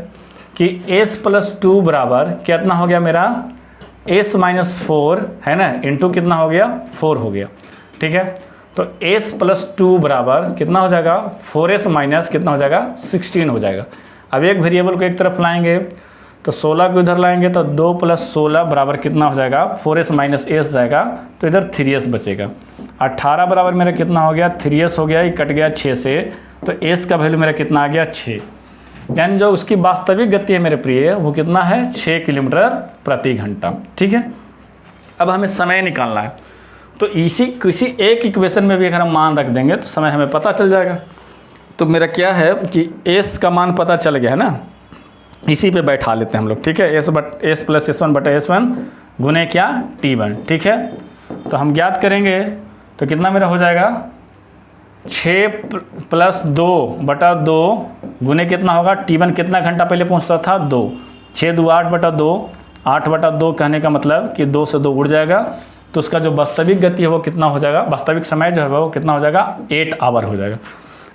कि s+2 बराबर कितना हो गया मेरा, s-4 है ना, इंटू कितना हो गया, 4 हो गया। ठीक है, तो s+2 बराबर कितना हो जाएगा, 4s माइनस कितना हो जाएगा, 16 हो जाएगा। अब एक वेरिएबल को एक तरफ लाएंगे तो 16 को इधर लाएंगे तो 2 + 16 बराबर कितना हो जाएगा, 4s माइनस s जाएगा, तो इधर 3s बचेगा। 18 बराबर मेरा कितना हो गया, 3s हो गया, ये कट गया 6 से, तो s का वैल्यू मेरा कितना आ गया, 6। यानी जो उसकी वास्तविक गति है मेरे प्रिय, वो कितना है, 6 किलोमीटर प्रति घंटा। ठीक है, अब हमें समय निकालना है, तो किसी एक इक्वेशन में भी अगर हम मान रख देंगे तो समय हमें पता चल जाएगा। तो मेरा क्या है कि s का मान पता चल गया है ना, इसी पे बैठा लेते हैं हम लोग। ठीक है, s + s1/s1 गुने क्या, t1। ठीक है, तो हम ज्ञात करेंगे तो कितना मेरा हो जाएगा, 6 + 2/2 गुने कितना होगा, t1 कितना घंटा पहले पहुंचता था, 2। 6 × 2 = 8/2, 8/2 कहने का मतलब कि 2 से 2 उड़ जाएगा, तो उसका जो वास्तविक गति है वो कितना हो जाएगा, वास्तविक समय जो है वो कितना हो जाएगा, 8 आवर हो जाएगा।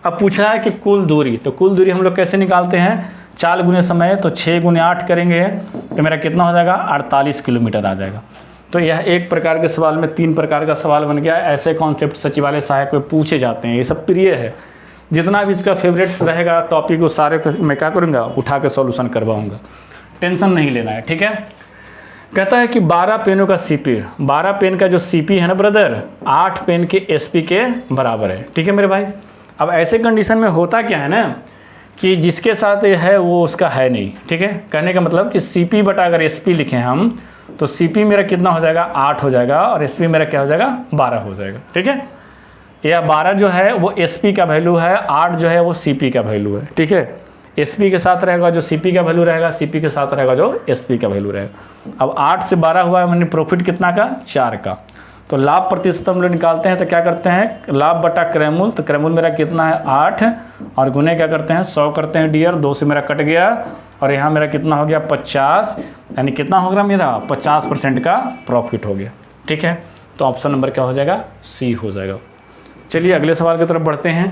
अब पूछा है कि कुल दूरी, तो कुल दूरी हम लोग कैसे निकालते हैं, 4 गुने समय, तो 6 × 8 करेंगे तो मेरा कितना हो जाएगा, 48 किलोमीटर आ जाएगा। तो यह एक प्रकार के सवाल में 3 प्रकार का सवाल बन गया। ऐसे कॉन्सेप्ट सचिवालय सहायक में पूछे जाते हैं, ये सब प्रिय है। जितना भी इसका फेवरेट रहेगा टॉपिक, वो सारे मैं क्या करूँगा, उठा के सॉल्यूशन करवाऊँगा, टेंशन नहीं लेना है। ठीक है, कहता है कि 12 पेनों का सीपी, 12 पेन का जो सीपी है ना ब्रदर, 8 पेन के एसपी के बराबर है। ठीक है मेरे भाई, अब ऐसे कंडीशन में होता क्या है ना कि जिसके साथ ये है वो उसका है नहीं। ठीक है, कहने का मतलब कि सीपी बटा अगर एसपी लिखें हम, तो सीपी मेरा कितना हो जाएगा, 8 हो जाएगा, और एसपी मेरा क्या हो जाएगा, 12 हो जाएगा। ठीक है, यह 12 जो है वो एसपी का वैल्यू है, 8 जो है वो सीपी का वैल्यू है। ठीक है, एसपी के साथ रहेगा जो सीपी का वैल्यू रहेगा, सीपी के साथ रहेगा जो एसपी का वैल्यू रहेगा। अब 8 से 12 हुआ है, मैंने प्रॉफिट कितना का, 4 का। तो लाभ प्रतिशत हम लोग निकालते हैं, तो क्या करते हैं, लाभ बटा क्रयमूल, तो क्रयमूल मेरा कितना है, 8, और गुने क्या करते हैं, 100 करते हैं डियर, 2 से मेरा कट गया, और यहाँ मेरा कितना हो गया, 50, यानी कितना हो गया मेरा, 50% का प्रॉफिट हो गया। ठीक है, तो ऑप्शन नंबर क्या हो जाएगा, सी हो जाएगा। चलिए अगले सवाल की तरफ बढ़ते हैं।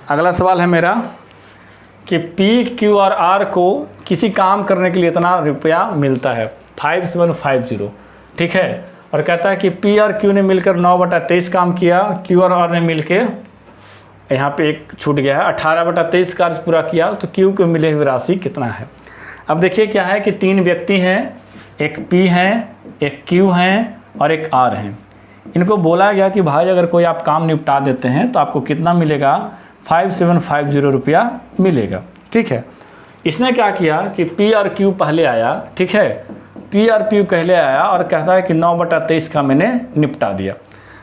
अगला सवाल है मेरा कि पी, क्यू और आर को किसी काम करने के लिए इतना रुपया मिलता है, 5750। ठीक है, और कहता है कि पी और क्यू ने मिलकर 9/23 काम किया, क्यू और आर ने मिलकर, यहाँ पे एक छूट गया है, 18/23 कार्य पूरा किया, तो क्यू को मिले हुए राशि कितना है। अब देखिए क्या है कि 3 व्यक्ति हैं, एक पी हैं, एक क्यू हैं और एक आर हैं। इनको बोला गया कि भाई अगर कोई आप काम निपटा देते हैं तो आपको कितना मिलेगा, 5750 रुपया मिलेगा। ठीक है, इसने क्या किया कि पी और क्यू पहले आया। ठीक है, पी और क्यू पहले आया और कहता है कि 9/23 का मैंने निपटा दिया।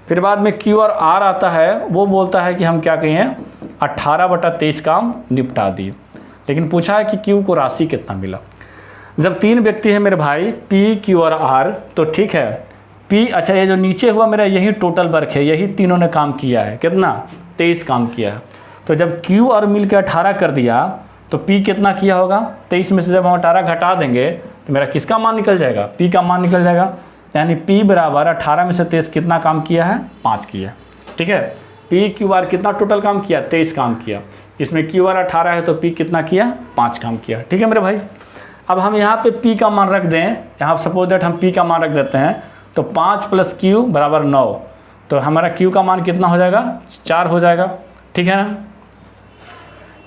फिर बाद में क्यू और आर आता है, वो बोलता है कि हम क्या कहें, 18/23 काम निपटा दिए। लेकिन पूछा है कि क्यू को राशि कितना मिला। जब 3 व्यक्ति है मेरे भाई, पी, क्यू और आर, तो ठीक है, पी, अच्छा ये जो नीचे हुआ मेरा यही टोटल वर्क है, यही तीनों ने काम किया है, कितना, 23 काम किया है। तो जब क्यू और मिल के 18 कर दिया, तो पी कितना किया होगा, 23 में से जब हम 18 घटा देंगे तो मेरा किसका मान निकल जाएगा, पी का मान निकल जाएगा। यानी पी बराबर 18 में से 23 कितना काम किया है, 5 किया। ठीक है, पी क्यू आर कितना टोटल काम किया, 23 काम किया। इसमें क्यू आर 18 है तो पी कितना किया, 5 काम किया। ठीक है मेरे भाई, अब हम यहाँ पे पी का मान रख दें, यहाँ सपोज दैट हम पी का मान रख देते हैं, तो 5 + क्यू बराबर 9, तो हमारा क्यू का मान कितना हो जाएगा, 4 हो जाएगा। ठीक है ना,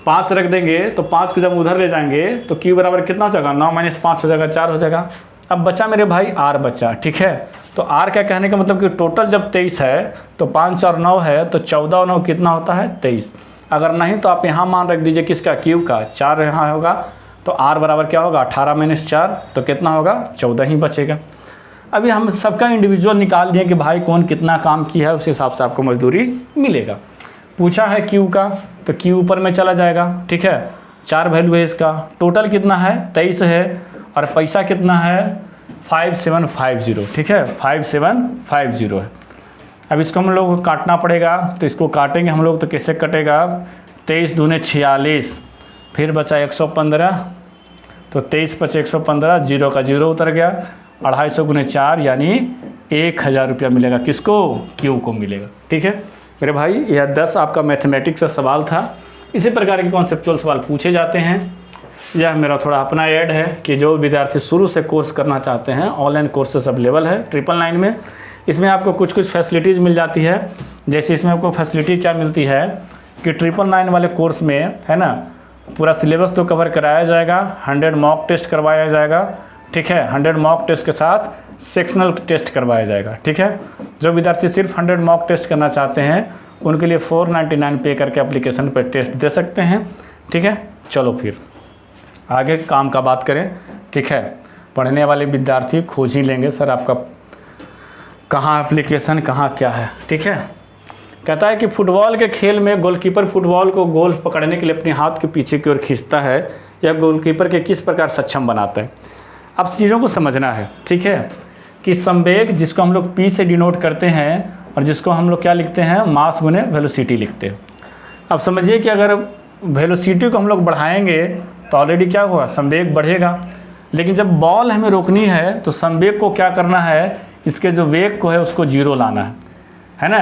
5 रख देंगे तो 5 को जब उधर ले जाएंगे तो क्यू बराबर कितना हो जाएगा, 9 - 5 हो जाएगा, 4 हो जाएगा। अब बचा मेरे भाई आर बचा। ठीक है, तो आर क्या कहने का मतलब कि टोटल जब 23 है तो 5 और 9 है, तो 14 और 9 कितना होता है, 23। अगर नहीं तो आप यहाँ मान रख दीजिए किसका, क्यू का, 4 यहाँ होगा, तो आर बराबर क्या होगा, 18 - 4, तो कितना होगा, 14 ही बचेगा। अभी हम सबका इंडिविजुअल निकाल दिए कि भाई कौन कितना काम किया है, उस हिसाब से आपको मजदूरी मिलेगा। पूछा है क्यू का, तो क्यू ऊपर में चला जाएगा। ठीक है, 4 वैल्यू है इसका, टोटल कितना है, 23 है, और पैसा कितना है, 5750, ठीक है, 5750 है। अब इसको हम लोग को काटना पड़ेगा, तो इसको काटेंगे हम लोग तो कैसे कटेगा, 23 दूने 46, फिर बचा 115, तो 23 बचे 115, जीरो का जीरो उतर गया, 250 गुने 4 यानी 1000 रुपया मिलेगा। किसको? क्यू को मिलेगा। ठीक है मेरे भाई, यह 10 आपका मैथमेटिक्स का सवाल था। इसी प्रकार के कॉन्सेप्चुअल सवाल पूछे जाते हैं। यह मेरा थोड़ा अपना ऐड है कि जो विद्यार्थी शुरू से कोर्स करना चाहते हैं, ऑनलाइन कोर्सेस अवेलेबल है 999 में। इसमें आपको कुछ कुछ फैसिलिटीज़ मिल जाती है। जैसे इसमें आपको फैसिलिटी क्या मिलती है कि 999 वाले कोर्स में है ना, पूरा सिलेबस तो कवर कराया जाएगा, 100 मॉक टेस्ट करवाया जाएगा, ठीक है, 100 मॉक टेस्ट के साथ सेक्शनल टेस्ट करवाया जाएगा। ठीक है, जो विद्यार्थी सिर्फ 100 मॉक टेस्ट करना चाहते हैं उनके लिए 499 पे करके एप्लीकेशन पर टेस्ट दे सकते हैं। ठीक है, चलो फिर आगे काम का बात करें। ठीक है, पढ़ने वाले विद्यार्थी खोज ही लेंगे सर आपका कहाँ एप्लीकेशन कहाँ क्या है। ठीक है, कहता है कि फुटबॉल के खेल में गोलकीपर फुटबॉल को गोल पकड़ने के लिए अपने हाथ के पीछे की ओर खींचता है, या गोलकीपर के किस प्रकार सक्षम बनाता है। अब चीज़ों को समझना है। ठीक है, कि संवेग जिसको हम लोग P से डिनोट करते हैं और जिसको हम लोग क्या लिखते हैं, मास गुने वेलोसिटी लिखते हैं। अब समझिए कि अगर वेलोसिटी को हम लोग बढ़ाएंगे तो ऑलरेडी क्या होगा, संवेग बढ़ेगा। लेकिन जब बॉल हमें रोकनी है तो संवेग को क्या करना है, इसके जो वेग को है उसको जीरो लाना है ना।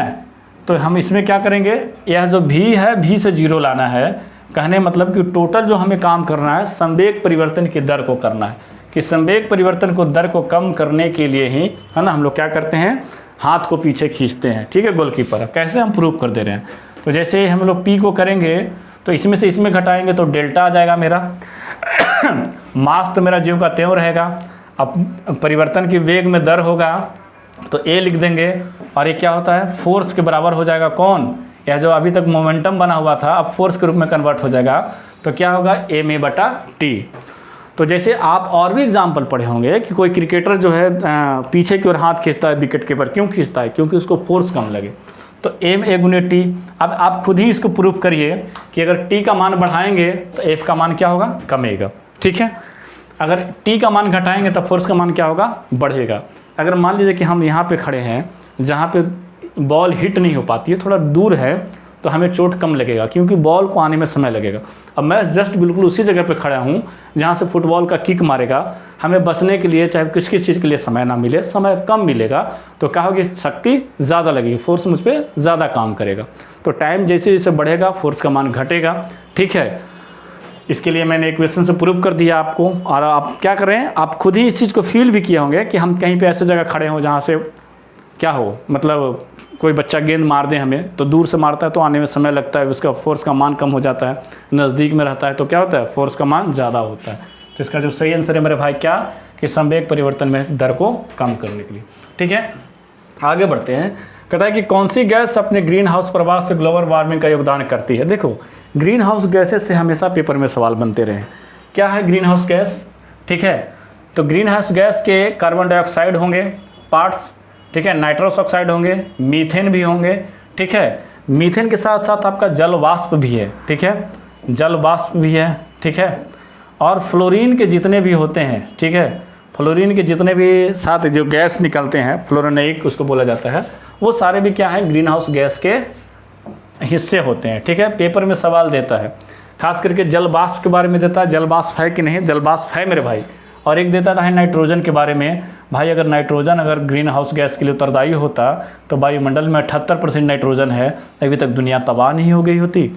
तो हम इसमें क्या करेंगे, यह जो v है v से जीरो लाना है। कहने मतलब कि टोटल जो हमें काम करना है संवेग परिवर्तन की दर को करना है, कि संवेग परिवर्तन को दर को कम करने के लिए ही है ना हम लोग क्या करते हैं, हाथ को पीछे खींचते हैं। ठीक है, गोलकीपर कैसे हम प्रूव कर दे रहे हैं। तो जैसे हम लोग P को करेंगे तो इसमें से इसमें घटाएंगे तो डेल्टा आ जाएगा मेरा मास तो मेरा ज्यों का त्यों रहेगा। अब परिवर्तन की वेग में दर होगा तो A लिख देंगे, और ये क्या होता है, फोर्स के बराबर हो जाएगा कौन, यह जो अभी तक मोमेंटम बना हुआ था अब फोर्स के रूप में कन्वर्ट हो जाएगा। तो क्या होगा, ma/t। तो जैसे आप और भी एग्जाम्पल पढ़े होंगे कि कोई क्रिकेटर जो है पीछे की ओर हाथ खींचता है विकेट कीपर, क्यों खींचता है, क्योंकि उसको फोर्स कम लगे। तो ma/t। अब आप खुद ही इसको प्रूव करिए कि अगर t का मान बढ़ाएंगे तो f का मान क्या होगा, कमेगा। ठीक है, अगर t का मान घटाएंगे तो फोर्स का मान क्या होगा, बढ़ेगा। अगर मान लीजिए कि हम यहाँ पे खड़े हैं जहाँ पे बॉल हिट नहीं हो पाती है, थोड़ा दूर है, तो हमें चोट कम लगेगा क्योंकि बॉल को आने में समय लगेगा। अब मैं जस्ट बिल्कुल उसी जगह पे खड़ा हूँ जहाँ से फुटबॉल का किक मारेगा, हमें बचने के लिए चाहे किस किस चीज़ के लिए समय ना मिले, समय कम मिलेगा, तो क्या होगी, शक्ति ज़्यादा लगेगी, फोर्स मुझ पर ज़्यादा काम करेगा। तो टाइम जैसे जैसे बढ़ेगा फोर्स का मान घटेगा। ठीक है, इसके लिए मैंने इक्वेशन से प्रूव कर दिया आपको। और आप क्या कर रहे हैं, आप खुद ही इस चीज़ को फील भी किए होंगे कि हम कहीं पे ऐसे जगह खड़े हों जहाँ से क्या हो, मतलब कोई बच्चा गेंद मार दे हमें, तो दूर से मारता है तो आने में समय लगता है, उसका फोर्स का मान कम हो जाता है, नज़दीक में रहता है तो क्या होता है, फोर्स का मान ज़्यादा होता है। तो इसका जो सही आंसर है मेरे भाई क्या, कि संवेग परिवर्तन में दर को कम करने के लिए। ठीक है, आगे बढ़ते हैं। कहता है कि कौन सी गैस अपने ग्रीन हाउस प्रभाव से ग्लोबल वार्मिंग का योगदान करती है। देखो, ग्रीन हाउस गैसेस से हमेशा पेपर में सवाल बनते रहे। क्या है ग्रीन हाउस गैस। ठीक है, तो ग्रीन हाउस गैस के कार्बन डाइऑक्साइड होंगे पार्ट्स, ठीक है, नाइट्रस ऑक्साइड होंगे, मीथेन भी होंगे। ठीक है, मीथेन के साथ साथ आपका जल वाष्प भी है। ठीक है, जल वाष्प भी है। ठीक है, और फ्लोरीन के जितने भी होते हैं, ठीक है, फ्लोरीन के जितने भी साथ जो गैस निकलते हैं, फ्लोरोनिक उसको बोला जाता है, वो सारे भी क्या है, ग्रीन हाउस गैस के हिस्से होते हैं। ठीक है, पेपर में सवाल देता है, खास करके जल वाष्प के बारे में देता है, जल वाष्प है कि नहीं, जल वाष्प है मेरे भाई। और एक देता है नाइट्रोजन के बारे में, भाई अगर नाइट्रोजन अगर ग्रीन हाउस गैस के लिए उत्तरदायी होता तो वायुमंडल में 78% नाइट्रोजन है, अभी तक दुनिया तबाह नहीं हो गई होती।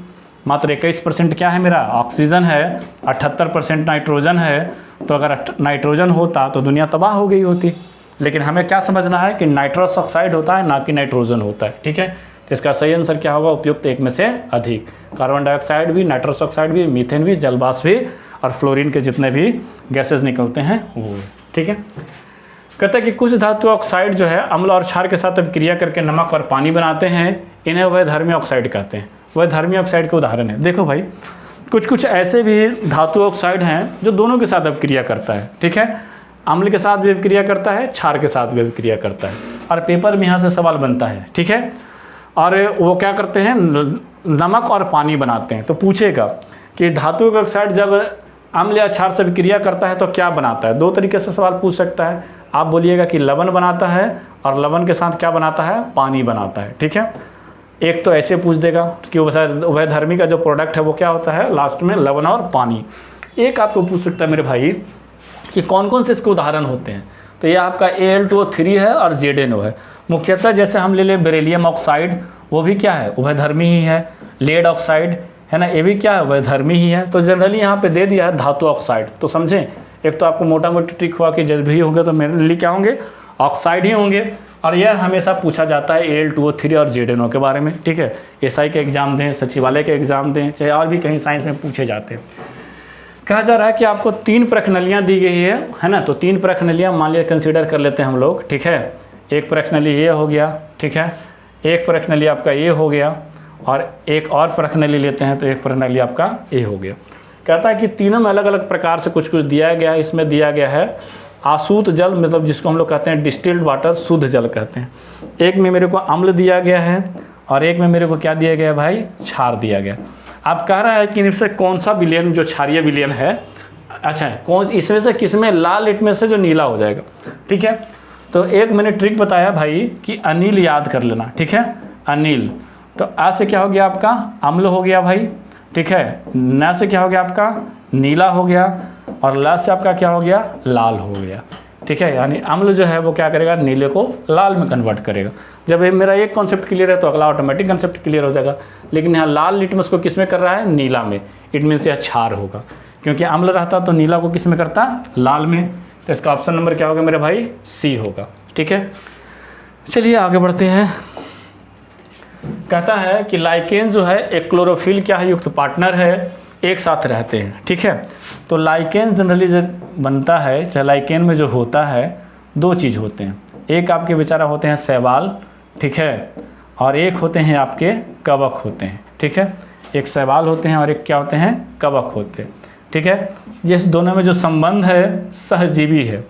मात्र 21% क्या है मेरा, ऑक्सीजन है, 78% नाइट्रोजन है। तो अगर नाइट्रोजन होता तो दुनिया तबाह हो गई होती। लेकिन हमें क्या समझना है कि नाइट्रस ऑक्साइड होता है, ना कि नाइट्रोजन होता है। ठीक है, तो इसका सही आंसर क्या होगा, उपयुक्त एक में से अधिक। कार्बन डाइऑक्साइड भी, नाइट्रस ऑक्साइड भी, मीथेन भी, जल वाष्प भी, और फ्लोरीन के जितने भी गैसेज निकलते हैं वो। ठीक है, कहते हैं कि कुछ धातु ऑक्साइड जो है अम्ल और क्षार के साथ अभिक्रिया करके नमक और पानी बनाते हैं, इन्हें वैधर्मी ऑक्साइड कहते हैं। वैधर्मी ऑक्साइड के उदाहरण है, देखो भाई कुछ कुछ ऐसे भी धातु ऑक्साइड हैं जो दोनों के साथ अभिक्रिया करता है। ठीक है, अम्ल के साथ भी अभिक्रिया करता है, क्षार के साथ भी अभिक्रिया करता है, और पेपर में यहाँ से सवाल बनता है। ठीक है, और वो क्या करते हैं, नमक और पानी बनाते हैं। तो पूछेगा कि धातु ऑक्साइड जब अम्ल या क्षार से अभिक्रिया करता है तो क्या बनाता है। दो तरीके से सवाल पूछ सकता है, आप बोलिएगा कि लवण बनाता है और लवण के साथ क्या बनाता है, पानी बनाता है। ठीक है, एक तो ऐसे पूछ देगा कि उभयधर्मी का जो प्रोडक्ट है वो क्या होता है, लास्ट में लवण और पानी। एक आपको पूछ सकता है मेरे भाई कि कौन कौन से इसके उदाहरण होते हैं, तो ये आपका Al2O3 है और ZnO है। मुख्यतः जैसे हम ले लें बेरिलियम ऑक्साइड, वो भी क्या है, उभयधर्मी ही है। लेड ऑक्साइड है ना, ये भी क्या है, उभयधर्मी ही है। तो जनरली यहाँ पे दे दिया है धातु ऑक्साइड, तो समझें एक तो आपको मोटा मोटी ट्रिक हुआ कि जब भी होंगे तो मेरे लिए क्या होंगे, ऑक्साइड ही होंगे। और यह हमेशा पूछा जाता है Al2O3 और ZnO के बारे में। ठीक है, SI के एग्ज़ाम दें, सचिवालय के एग्ज़ाम दें, चाहे और भी कहीं साइंस में पूछे जाते हैं। कहा जा रहा है कि आपको 3 प्रश्नलियाँ दी गई है ना, तो 3 प्रश्नलियाँ मान लिया कंसीडर कर लेते हैं हम लोग। ठीक है, एक प्रश्नली ये हो गया, ठीक है, एक प्रश्नली आपका ये हो गया, और एक और प्रश्नली लेते हैं तो एक प्रश्नली आपका ये हो गया। कहता है कि तीनों में अलग अलग प्रकार से कुछ कुछ दिया गया है। इसमें दिया गया है आसूत जल, मतलब जिसको हम लोग कहते हैं डिस्टिल्ड वाटर, शुद्ध जल कहते हैं। एक में मेरे को अम्ल दिया गया है और एक में मेरे को क्या दिया गया है भाई, क्षार दिया गया। आप कह रहा है कि इनसे कौन सा विलयन जो क्षारीय विलयन है, अच्छा कौन इसमें से किस में लाल, इट में से जो नीला हो जाएगा। ठीक है, तो एक मैंने ट्रिक बताया भाई कि अनिल याद कर लेना। ठीक है, अनिल, तो आ से क्या हो गया आपका, अम्ल हो गया भाई। ठीक है, न से क्या हो गया आपका, नीला हो गया, और ला से आपका क्या हो गया, लाल हो गया। ठीक है, यानी अम्ल जो है वो क्या करेगा, नीले को लाल में कन्वर्ट करेगा। जब ये मेरा एक कॉन्सेप्ट क्लियर है तो अगला ऑटोमेटिक कॉन्सेप्ट क्लियर हो जाएगा। लेकिन यहाँ लाल लिटमस को किस में कर रहा है, नीला में, इट मीन्स यह क्षार होगा, क्योंकि अम्ल रहता तो नीला को किस में करता, लाल में। तो इसका ऑप्शन नंबर क्या होगा मेरे भाई, सी होगा। ठीक है, चलिए आगे बढ़ते हैं। कहता है कि लाइकेन जो है एक क्लोरोफिल क्या है, युक्त पार्टनर है, एक साथ रहते हैं। ठीक है, तो लाइकेन जनरली जो बनता है, चाहे लाइकेन में जो होता है 2 चीज़ होते हैं। एक आपके बेचारा होते हैं शैवाल, ठीक है, और एक होते हैं आपके कवक होते हैं। ठीक है, एक शैवाल होते हैं और एक क्या होते हैं, कवक होते हैं। ठीक है, ये दोनों में जो संबंध है सहजीवी है।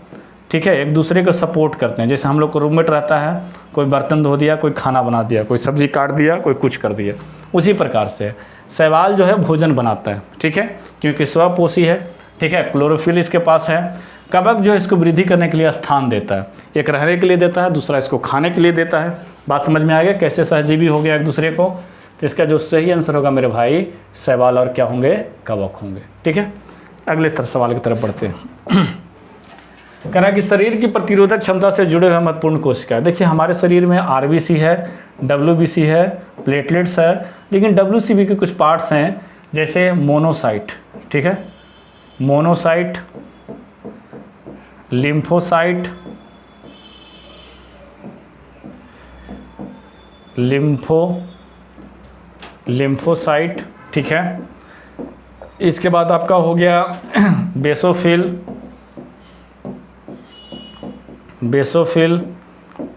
ठीक है, एक दूसरे को सपोर्ट करते हैं। जैसे हम लोग को रूममेट रहता है, कोई बर्तन धो दिया, कोई खाना बना दिया, कोई सब्जी काट दिया, कोई कुछ कर दिया, उसी प्रकार से शैवाल जो है भोजन बनाता है। ठीक है, क्योंकि स्वपोषी है। ठीक है, क्लोरोफिल इसके पास है। कवक जो है इसको वृद्धि करने के लिए स्थान देता है, एक रहने के लिए देता है, दूसरा इसको खाने के लिए देता है। बात समझ में आ गया कैसे सहजीवी हो गया एक दूसरे को। तो इसका जो सही आंसर होगा मेरे भाई, शैवाल और क्या होंगे, कवक होंगे। ठीक है, अगले सवाल की तरफ बढ़ते हैं। कह रहा है कि शरीर की प्रतिरोधक क्षमता से जुड़े हुए महत्वपूर्ण कोशिका। देखिए हमारे शरीर में RBC है, WBC है, प्लेटलेट्स है, लेकिन WCB के कुछ पार्ट्स हैं, जैसे मोनोसाइट। ठीक है, मोनोसाइट, लिम्फोसाइट, लिम्फोसाइट। ठीक है, इसके बाद आपका हो गया बेसोफिल,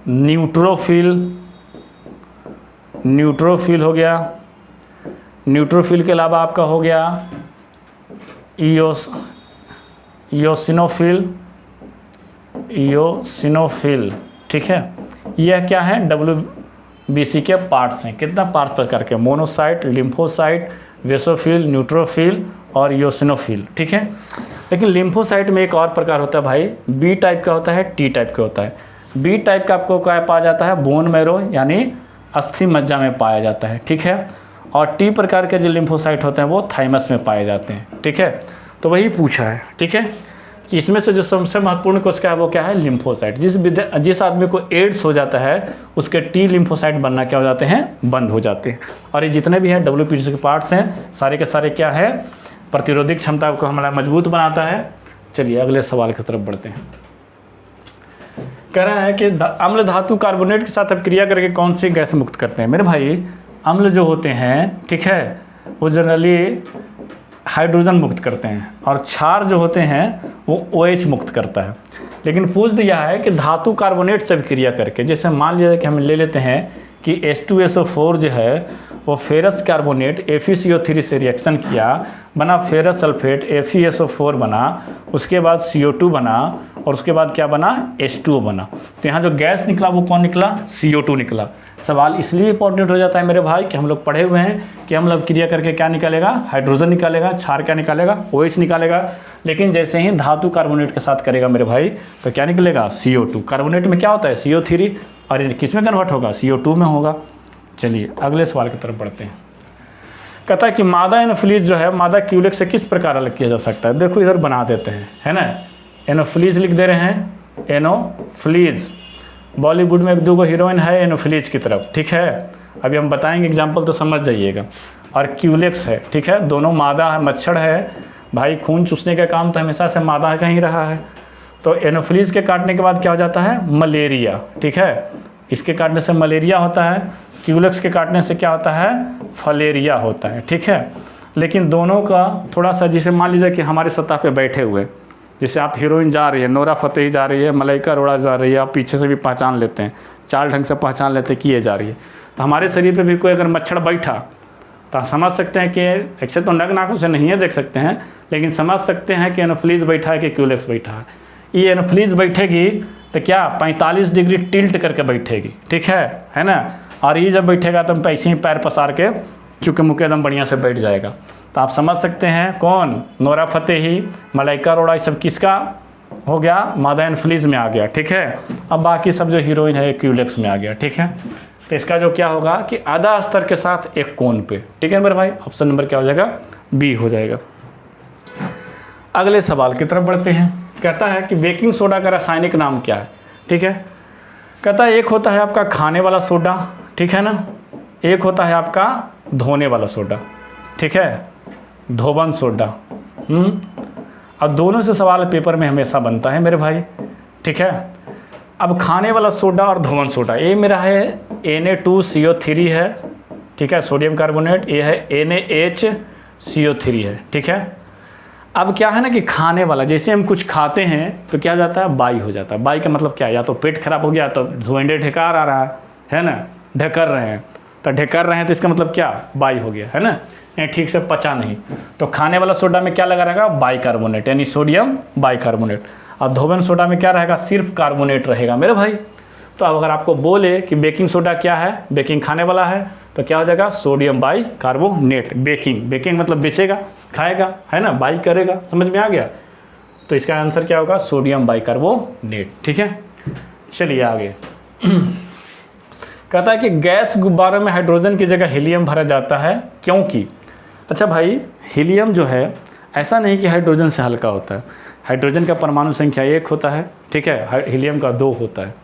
न्यूट्रोफिल हो गया। न्यूट्रोफिल के अलावा आपका हो गया इयोसिनोफिल। ठीक है, यह क्या है, WBC के पार्ट्स हैं। कितना पार्ट्स पर करके, मोनोसाइट, लिम्फोसाइट, बेसोफिल, न्यूट्रोफिल और इयोसिनोफिल। ठीक है, लेकिन लिम्फोसाइट में एक और प्रकार होता है भाई, B टाइप का होता है, T टाइप का होता है। B टाइप का आपको क्या पाया जाता है, बोन मैरो यानी अस्थि मज्जा में पाया जाता है। ठीक है, और T प्रकार के जो लिम्फोसाइट होते हैं वो थाइमस में पाए जाते हैं। ठीक है, तो वही पूछा है। ठीक है, कि इसमें से जो सबसे महत्वपूर्ण कोशिका है वो क्या है, लिम्फोसाइट। जिस आदमी को एड्स हो जाता है उसके T लिम्फोसाइट बनना क्या हो जाते हैं, बंद हो जाते हैं। और ये जितने भी हैं WBC के पार्ट्स हैं, सारे के सारे क्या है, प्रतिरोधक क्षमता को हमारा मजबूत बनाता है। चलिए अगले सवाल की तरफ बढ़ते हैं। कह रहा है कि अम्ल धातु कार्बोनेट के साथ क्रिया करके कौन सी गैस मुक्त करते हैं। मेरे भाई अम्ल जो होते हैं, ठीक है, वो जनरली हाइड्रोजन मुक्त करते हैं, और क्षार जो होते हैं वो OH मुक्त करता है। लेकिन पूछ दिया है कि धातु कार्बोनेट से क्रिया करके, जैसे मान लीजिए कि हम ले लेते हैं कि H2SO4 जो है वो फेरस कार्बोनेट FeCO3 से रिएक्शन किया, बना फेरस सल्फेट FeSO4 बना, उसके बाद CO2 बना, और उसके बाद क्या बना, H2O बना। तो यहाँ जो गैस निकला वो कौन निकला, CO2 निकला। सवाल इसलिए इंपॉर्टेंट हो जाता है मेरे भाई कि हम लोग पढ़े हुए हैं कि हम लोग क्रिया करके क्या निकालेगा, हाइड्रोजन निकालेगा, क्षार क्या निकालेगा, OH निकालेगा। लेकिन जैसे ही धातु कार्बोनेट के साथ करेगा मेरे भाई तो क्या निकलेगा, CO2। कार्बोनेट में क्या होता है, CO3, और ये किस में कन्वर्ट होगा, CO2 में होगा। चलिए अगले सवाल की तरफ बढ़ते हैं। कहता है कि मादा एनोफ्लीज जो है, मादा क्यूलेक्स से किस प्रकार अलग किया जा सकता है। देखो इधर बना देते हैं, है ना, एनोफ्लीज लिख दे रहे हैं, एनोफ्लीज। बॉलीवुड में एक दो हीरोइन है एनोफ्लीज की तरफ, ठीक है। अभी हम बताएंगे एग्जाम्पल तो समझ जाइएगा। और क्यूलेक्स है, ठीक है, दोनों मादा है, मच्छर है भाई, खून चूसने का काम तो हमेशा से मादा का ही रहा है। तो एनोफ्लीज के काटने के बाद क्या हो जाता है, मलेरिया, ठीक है, इसके काटने से मलेरिया होता है, क्यूलेक्स के काटने से क्या होता है, फलेरिया होता है, ठीक है। लेकिन दोनों का थोड़ा सा, जैसे मान लीजिए कि हमारे सतह पे बैठे हुए, जैसे आप हीरोइन जा रही है, नोरा फतेही जा रही है, मलाइका अरोड़ा जा रही है, आप पीछे से भी पहचान लेते हैं, चाल ढंग से पहचान लेते हैं कि ये जा रही है। तो हमारे शरीर पे भी कोई अगर मच्छर बैठा तो आप समझ सकते हैं कि एक्से तो नग नाकों से नहीं है देख सकते हैं, लेकिन समझ सकते हैं कि एनोफ्लीज बैठा है कि क्यूलेक्स बैठा है। ये एनोफ्लीज बैठेगी तो क्या 45 डिग्री टिल्ट करके बैठेगी, ठीक है ना। और ये जब बैठेगा तो हम ऐसे ही पैर पसार के चुके मुके एकदम बढ़िया से बैठ जाएगा। तो आप समझ सकते हैं कौन, नोरा फतेही, मलाइका अरोड़ा, ये सब किसका हो गया, मादा एनोफ्लीज में आ गया, ठीक है। अब बाकी सब जो हीरोइन है क्यूलेक्स में आ गया, ठीक है। तो इसका जो क्या होगा कि आधा स्तर के साथ एक कोण पे, ठीक है मेरे भाई। ऑप्शन नंबर क्या हो जाएगा, बी हो जाएगा। अगले सवाल की तरफ बढ़ते हैं। कहता है कि बेकिंग सोडा का रासायनिक नाम क्या है, ठीक है। कहता है एक होता है आपका खाने वाला सोडा, ठीक है ना, एक होता है आपका धोने वाला सोडा, ठीक है, धोबन सोडा। अब दोनों से सवाल पेपर में हमेशा बनता है मेरे भाई, ठीक है। अब खाने वाला सोडा और धोबन सोडा, ये मेरा है Na2CO3 है, ठीक है, सोडियम कार्बोनेट, ये है NaHCO3 है, ठीक है। अब क्या है ना कि खाने वाला, जैसे हम कुछ खाते हैं तो क्या जाता है, बाई हो जाता है। बाई का मतलब क्या है, या तो पेट खराब हो गया तो धुएंडे ढेकार आ रहा है ना, ढेकर रहे हैं, तो ढेकर रहे हैं तो इसका मतलब क्या, बाई हो गया, है ना, ठीक से पचा नहीं। तो खाने वाला सोडा में क्या लगा रहेगा, बाइकार्बोनेट, यानी सोडियम बाइकार्बोनेट। और धोबन सोडा में क्या रहेगा, सिर्फ कार्बोनेट रहेगा मेरे भाई। तो अब अगर आपको बोले कि बेकिंग सोडा क्या है, बेकिंग खाने वाला है, तो क्या हो जाएगा, सोडियम बाइकार्बोनेट। बेकिंग, बेकिंग मतलब बेचेगा, खाएगा, है ना, बाई करेगा, समझ में आ गया। तो इसका आंसर क्या होगा, सोडियम बाइकार्बोनेट, ठीक है। चलिए आगे। कहता है कि गैस गुब्बारों में हाइड्रोजन की जगह हीलियम भरा जाता है क्योंकि। अच्छा भाई, हीलियम जो है ऐसा नहीं कि हाइड्रोजन से हल्का होता है। हाइड्रोजन का परमाणु संख्या 1 होता है, ठीक है, हीलियम का 2 होता है।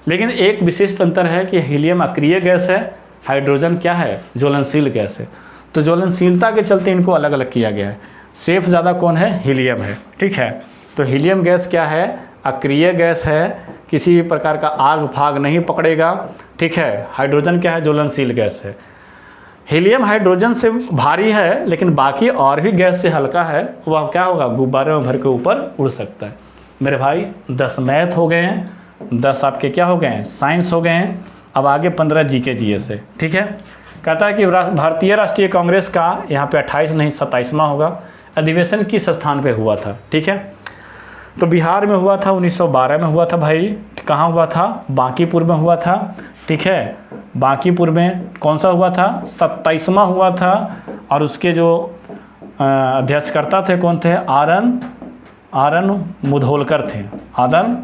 लेकिन एक विशिष्ट अंतर है कि हीलियम अक्रिय गैस है, हाइड्रोजन क्या है, ज्वलनशील गैस है। तो ज्वलनशीलता के चलते इनको अलग अलग किया गया है। सेफ ज़्यादा कौन है, हीलियम है, ठीक है। तो हीलियम गैस क्या है, अक्रिय गैस है, किसी भी प्रकार का आग फाग नहीं पकड़ेगा, ठीक है। हाइड्रोजन क्या है, ज्वलनशील गैस है। हीलियम हाइड्रोजन से भारी है लेकिन बाकी और भी गैस से हल्का है, वह क्या होगा, गुब्बारे में भर के ऊपर उड़ सकता है। मेरे भाई 10 मैथ हो गए हैं, 10 आपके क्या हो गए हैं, साइंस हो गए हैं। अब आगे 15 जीके जीएस है, ठीक है। कहता है कि भारतीय राष्ट्रीय कांग्रेस का यहाँ पे 28 नहीं 27वां होगा। अधिवेशन किस स्थान पे हुआ था, ठीक है। तो बिहार में हुआ था, 1912 में हुआ था भाई। कहाँ हुआ था, बांकीपुर में हुआ था, ठीक है। बांकीपुर में कौन सा हुआ था, 27वां हुआ था। और उसके जो अध्यक्षकर्ता थे कौन थे, आरन मुधोलकर थे, आरन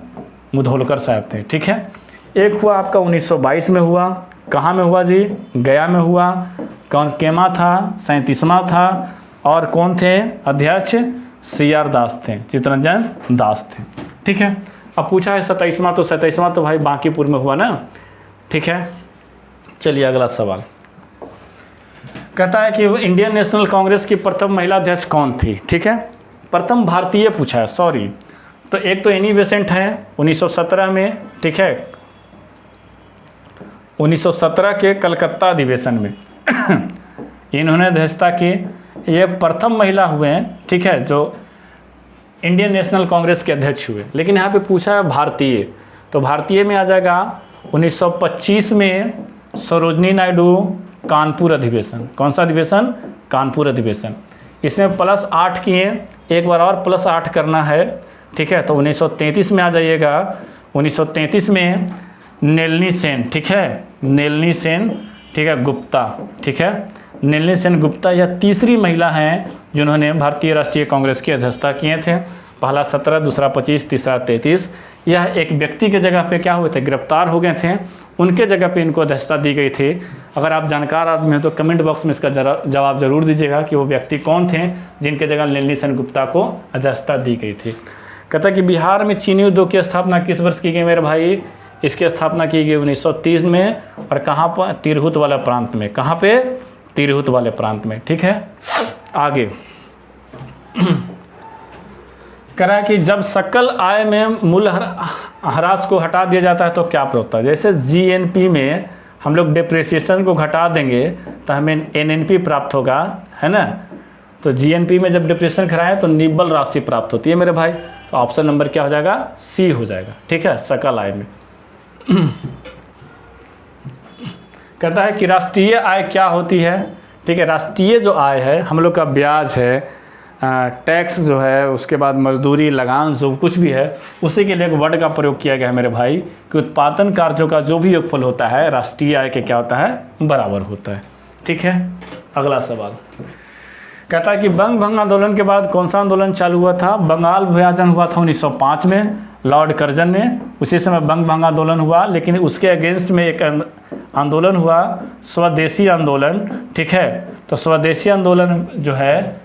मुधोलकर साहब थे, ठीक है। एक हुआ आपका 1922 में हुआ, कहाँ में हुआ जी, गया में हुआ। कौन केमा था, 37वां था। और कौन थे अध्यक्ष, CR दास थे, चित्तरंजन दास थे, ठीक है। अब पूछा है 27वां, तो 27वां तो भाई बांकीपुर में हुआ ना, ठीक है। चलिए अगला सवाल। कहता है कि इंडियन नेशनल कांग्रेस की प्रथम महिला अध्यक्ष कौन थी, ठीक है। प्रथम भारतीय पूछा है, सॉरी। तो एक तो एनी बेसेंट है 1917 में, ठीक है, 1917 के कलकत्ता अधिवेशन में इन्होंने अध्यक्षता की। ये प्रथम महिला हुए हैं, ठीक है, जो इंडियन नेशनल कांग्रेस के अध्यक्ष हुए। लेकिन यहाँ पे पूछा है भारतीय, तो भारतीय में आ जाएगा 1925 में सरोजनी नायडू कानपुर अधिवेशन। कौन सा अधिवेशन, कानपुर अधिवेशन। इसमें +8 किए, एक बार और +8 करना है, ठीक है। तो 1933 में आ जाइएगा। 1933 में नलिनी सेन, ठीक है, नलिनी सेन, ठीक है, गुप्ता, ठीक है, नलिनी सेन गुप्ता यह तीसरी महिला हैं जिन्होंने भारतीय राष्ट्रीय कांग्रेस की अध्यक्षता किए थे। पहला 17, दूसरा 25, तीसरा 33। यह एक व्यक्ति के जगह पे क्या हुए थे, गिरफ्तार हो गए थे, उनके जगह पे इनको अध्यक्षता दी गई थी। अगर आप जानकार आदमी हैं तो कमेंट बॉक्स में इसका जवाब जरूर दीजिएगा कि वो व्यक्ति कौन थे जिनके जगह नलिनी सेन गुप्ता को अध्यक्षता दी गई थी। कहता है कि बिहार में चीनी उद्योग की स्थापना किस वर्ष की गई मेरे भाई? इसकी स्थापना की गई 1930 में। और कहाँ पर? तिरहुत वाला प्रांत में। कहाँ पे? तिरहुत वाले प्रांत में, ठीक है। आगे कह रहा है कि जब सकल आय में मूल्य ह्रास को हटा दिया जाता है तो क्या होता है? जैसे जीएनपी में हम लोग डिप्रिसिएशन को घटा देंगे तो हमें एनएनपी प्राप्त होगा, है ना। तो जीएनपी में जब डिप्रिसिएशन घटाएं तो निव्वल राशि प्राप्त होती है मेरे भाई। तो ऑप्शन नंबर क्या हो जाएगा? सी हो जाएगा, ठीक है, सकल आय में। कहता है कि राष्ट्रीय आय क्या होती है? ठीक है, राष्ट्रीय जो आय है हम लोग का ब्याज है, टैक्स जो है, उसके बाद मजदूरी, लगान, जो कुछ भी है, उसी के लिए एक वर्ड का प्रयोग किया गया है मेरे भाई कि उत्पादन कार्यों का जो भी योगफल होता है राष्ट्रीय आय के क्या होता है? बराबर होता है, ठीक है। अगला सवाल कहता है कि बंग भंग आंदोलन के बाद कौन सा आंदोलन चालू हुआ था? बंगाल विभाजन हुआ था 1905 में, लॉर्ड कर्जन ने, उसी समय बंग भंग आंदोलन हुआ। लेकिन उसके अगेंस्ट में एक आंदोलन हुआ, स्वदेशी आंदोलन, ठीक है। तो स्वदेशी आंदोलन जो है